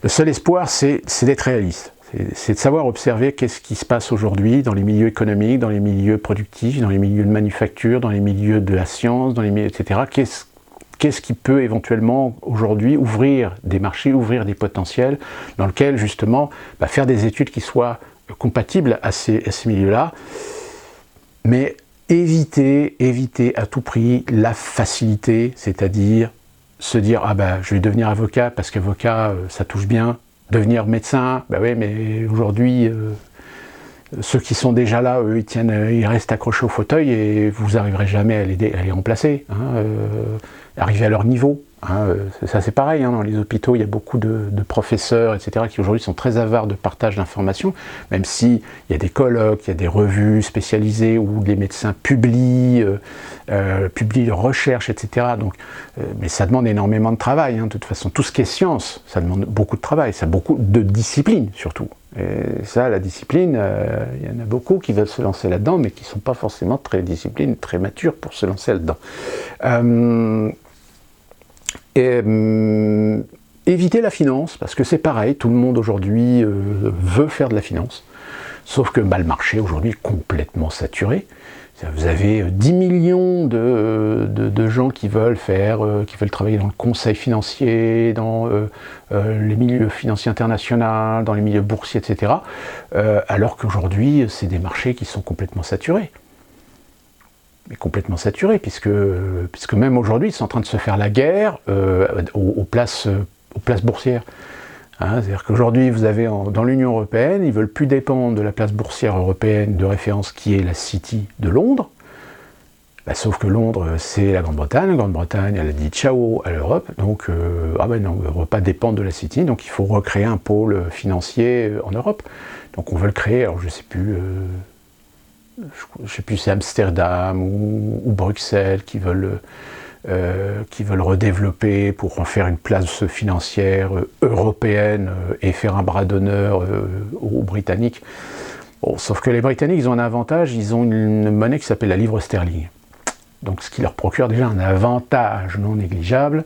Le seul espoir, c'est d'être réaliste. C'est de savoir observer qu'est-ce qui se passe aujourd'hui dans les milieux économiques, dans les milieux productifs, dans les milieux de manufacture, dans les milieux de la science, dans les milieux, etc. Qu'est-ce qui peut éventuellement aujourd'hui ouvrir des marchés, ouvrir des potentiels dans lesquels justement faire des études qui soient compatibles à ces milieux-là, mais éviter à tout prix la facilité, c'est-à-dire se dire « Ah ben, je vais devenir avocat parce qu'avocat, ça touche bien », devenir médecin, ben oui, mais aujourd'hui, ceux qui sont déjà là, eux, ils restent accrochés au fauteuil et vous n'arriverez jamais à les remplacer, hein, arriver à leur niveau. Hein, ça c'est pareil, hein, dans les hôpitaux, il y a beaucoup de professeurs, etc., qui aujourd'hui sont très avares de partage d'informations, même s'il y a des colloques, il y a des revues spécialisées où les médecins publient leurs recherches, etc. Donc, mais ça demande énormément de travail, hein, de toute façon. Tout ce qui est science, ça demande beaucoup de travail, ça beaucoup de discipline surtout. Et ça, la discipline, il y en a beaucoup qui veulent se lancer là-dedans, mais qui ne sont pas forcément très disciplines, très matures pour se lancer là-dedans. Éviter la finance, parce que c'est pareil, tout le monde aujourd'hui veut faire de la finance, sauf que le marché aujourd'hui est complètement saturé. Vous avez 10 millions de gens qui veulent travailler dans le conseil financier, dans les milieux financiers internationaux, dans les milieux boursiers, etc. Alors qu'aujourd'hui, c'est des marchés qui sont complètement saturés. Mais complètement saturés, puisque même aujourd'hui, ils sont en train de se faire la guerre aux places boursières. Hein, c'est-à-dire qu'aujourd'hui, vous avez dans l'Union européenne, ils ne veulent plus dépendre de la place boursière européenne de référence qui est la City de Londres. Sauf que Londres, c'est la Grande-Bretagne. La Grande-Bretagne, elle a dit ciao à l'Europe. Donc, non, on ne veut pas dépendre de la City. Donc, il faut recréer un pôle financier en Europe. Donc, on veut le créer. Alors, je ne sais plus si c'est Amsterdam ou Bruxelles qui veulent redévelopper pour en faire une place financière européenne et faire un bras d'honneur aux Britanniques. Bon, sauf que les Britanniques, ils ont un avantage, ils ont une monnaie qui s'appelle la livre sterling. Donc ce qui leur procure déjà un avantage non négligeable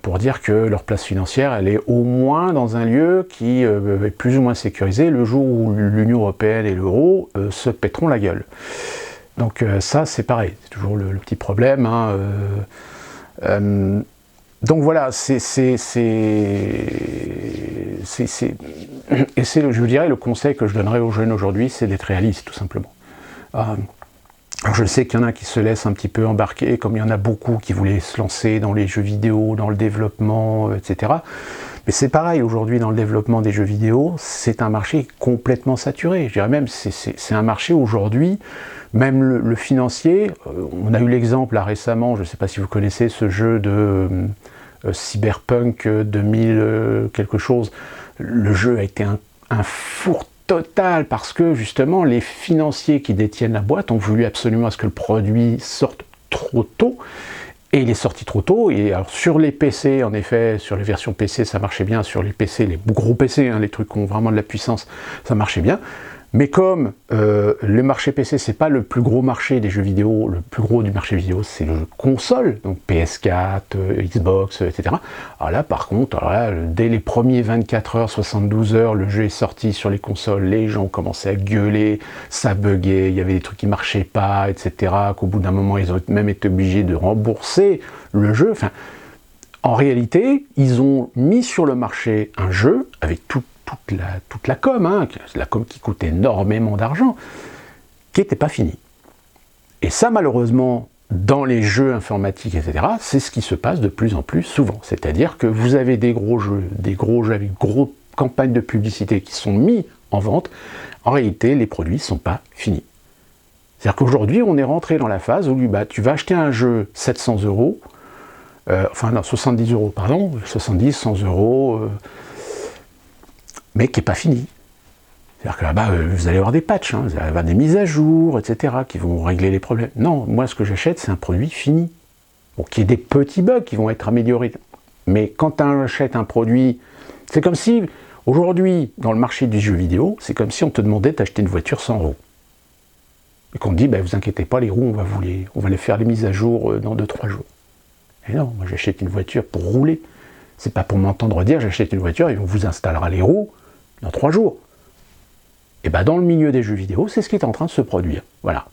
pour dire que leur place financière, elle est au moins dans un lieu qui est plus ou moins sécurisé le jour où l'Union européenne et l'euro se pèteront la gueule. Donc ça, c'est pareil, c'est toujours le petit problème. Hein, donc voilà, et c'est, je vous dirais, le conseil que je donnerais aux jeunes aujourd'hui, c'est d'être réaliste, tout simplement. Alors je sais qu'il y en a qui se laissent un petit peu embarquer, comme il y en a beaucoup qui voulaient se lancer dans les jeux vidéo, dans le développement, etc. Mais c'est pareil, aujourd'hui, dans le développement des jeux vidéo, c'est un marché complètement saturé. Je dirais même, c'est un marché aujourd'hui, même le financier, on a eu l'exemple là récemment, je ne sais pas si vous connaissez ce jeu de Cyberpunk 2000 quelque chose, le jeu a été un four total parce que justement les financiers qui détiennent la boîte ont voulu absolument à ce que le produit sorte trop tôt. Et il est sorti trop tôt, et alors sur les PC, en effet, sur les versions PC, ça marchait bien, sur les PC, les gros PC, hein, les trucs qui ont vraiment de la puissance, ça marchait bien. Mais comme le marché PC, c'est pas le plus gros marché des jeux vidéo, le plus gros du marché vidéo, c'est le console, donc PS4, Xbox, etc. Alors là, par contre, dès les premiers 24 heures, 72 heures, le jeu est sorti sur les consoles, les gens ont commencé à gueuler, ça buguait, il y avait des trucs qui marchaient pas, etc. Qu'au bout d'un moment, ils ont même été obligés de rembourser le jeu. Enfin, en réalité, ils ont mis sur le marché un jeu avec toute la com, hein, la com qui coûte énormément d'argent, qui n'était pas fini. Et ça, malheureusement, dans les jeux informatiques, etc., c'est ce qui se passe de plus en plus souvent. C'est-à-dire que vous avez des gros jeux avec gros campagnes de publicité qui sont mis en vente. En réalité, les produits ne sont pas finis. C'est-à-dire qu'aujourd'hui, on est rentré dans la phase où tu vas acheter un jeu 700 €, enfin non, 70 €, pardon, 70, 100 €, mais qui n'est pas fini. C'est-à-dire que là-bas, vous allez avoir des patchs, hein, vous allez avoir des mises à jour, etc., qui vont régler les problèmes. Non, moi, ce que j'achète, c'est un produit fini. Bon, qui ait des petits bugs qui vont être améliorés. Mais quand tu achètes un produit, c'est comme si, aujourd'hui, dans le marché du jeu vidéo, c'est comme si on te demandait d'acheter une voiture sans roues. Et qu'on te dit, vous inquiétez pas, les roues, on va les faire les mises à jour dans 2-3 jours. Et non, moi, j'achète une voiture pour rouler. C'est pas pour m'entendre dire, j'achète une voiture et on vous installera les roues dans 3 jours. Et bien dans le milieu des jeux vidéo, c'est ce qui est en train de se produire. Voilà.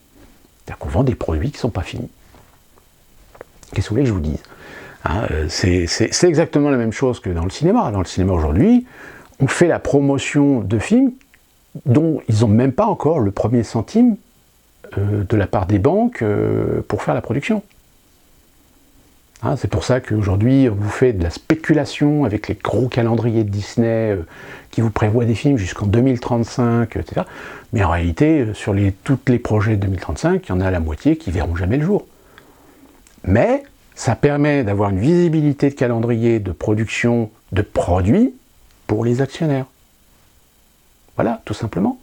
C'est-à-dire qu'on vend des produits qui ne sont pas finis. Qu'est-ce que vous voulez que je vous dise, hein, c'est exactement la même chose que dans le cinéma. Dans le cinéma aujourd'hui, on fait la promotion de films dont ils n'ont même pas encore le premier centime de la part des banques pour faire la production. Hein, c'est pour ça qu'aujourd'hui, on vous fait de la spéculation avec les gros calendriers de Disney qui vous prévoient des films jusqu'en 2035, etc. Mais en réalité, sur tous les projets de 2035, il y en a la moitié qui ne verront jamais le jour. Mais ça permet d'avoir une visibilité de calendrier de production de produits pour les actionnaires. Voilà, tout simplement.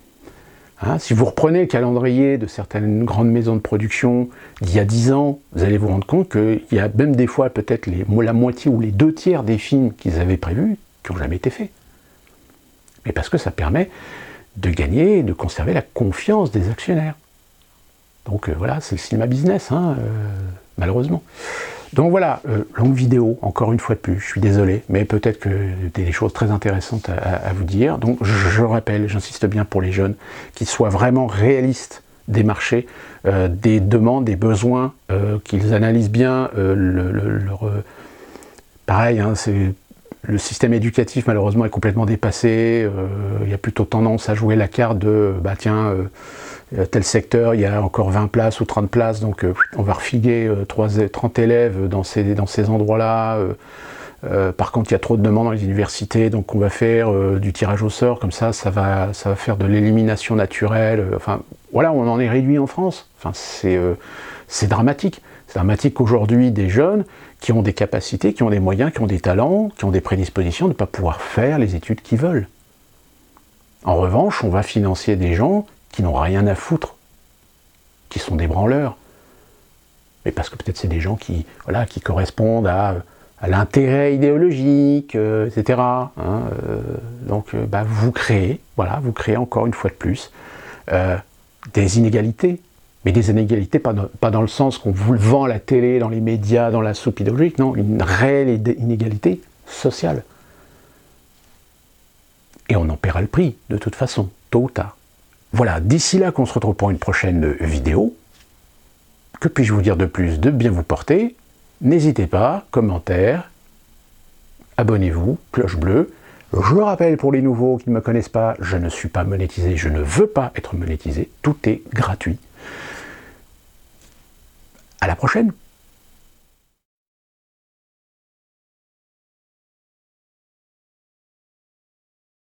Hein, si vous reprenez le calendrier de certaines grandes maisons de production d'il y a 10 ans, vous allez vous rendre compte qu'il y a même des fois peut-être la moitié ou les 2/3 des films qu'ils avaient prévus qui n'ont jamais été faits. Mais parce que ça permet de gagner et de conserver la confiance des actionnaires. Donc voilà, c'est le cinéma business, hein, malheureusement. Donc voilà, longue vidéo, encore une fois de plus, je suis désolé, mais peut-être que des choses très intéressantes à vous dire. Donc je rappelle, j'insiste bien pour les jeunes, qu'ils soient vraiment réalistes des marchés, des demandes, des besoins, qu'ils analysent bien pareil, hein, le système éducatif malheureusement est complètement dépassé, il y a plutôt tendance à jouer la carte de, bah tiens, tel secteur, il y a encore 20 places ou 30 places, donc on va refiguer 30 élèves dans ces endroits-là. Par contre, il y a trop de demandes dans les universités, donc on va faire du tirage au sort, comme ça va faire de l'élimination naturelle. Enfin, voilà, on en est réduit en France. Enfin, c'est dramatique. C'est dramatique qu'aujourd'hui, des jeunes qui ont des capacités, qui ont des moyens, qui ont des talents, qui ont des prédispositions, de ne pas pouvoir faire les études qu'ils veulent. En revanche, on va financer des gens qui n'ont rien à foutre, qui sont des branleurs. Mais parce que peut-être c'est des gens qui correspondent à l'intérêt idéologique, etc. Hein, donc vous créez encore une fois de plus des inégalités. Mais des inégalités pas dans le sens qu'on vous le vend à la télé, dans les médias, dans la soupe idéologique, non, une réelle inégalité sociale. Et on en paiera le prix, de toute façon, tôt ou tard. Voilà, d'ici là qu'on se retrouve pour une prochaine vidéo. Que puis-je vous dire de plus? De bien vous porter. N'hésitez pas, commentaires, abonnez-vous, cloche bleue. Je le rappelle pour les nouveaux qui ne me connaissent pas, je ne suis pas monétisé, je ne veux pas être monétisé, tout est gratuit. À la prochaine!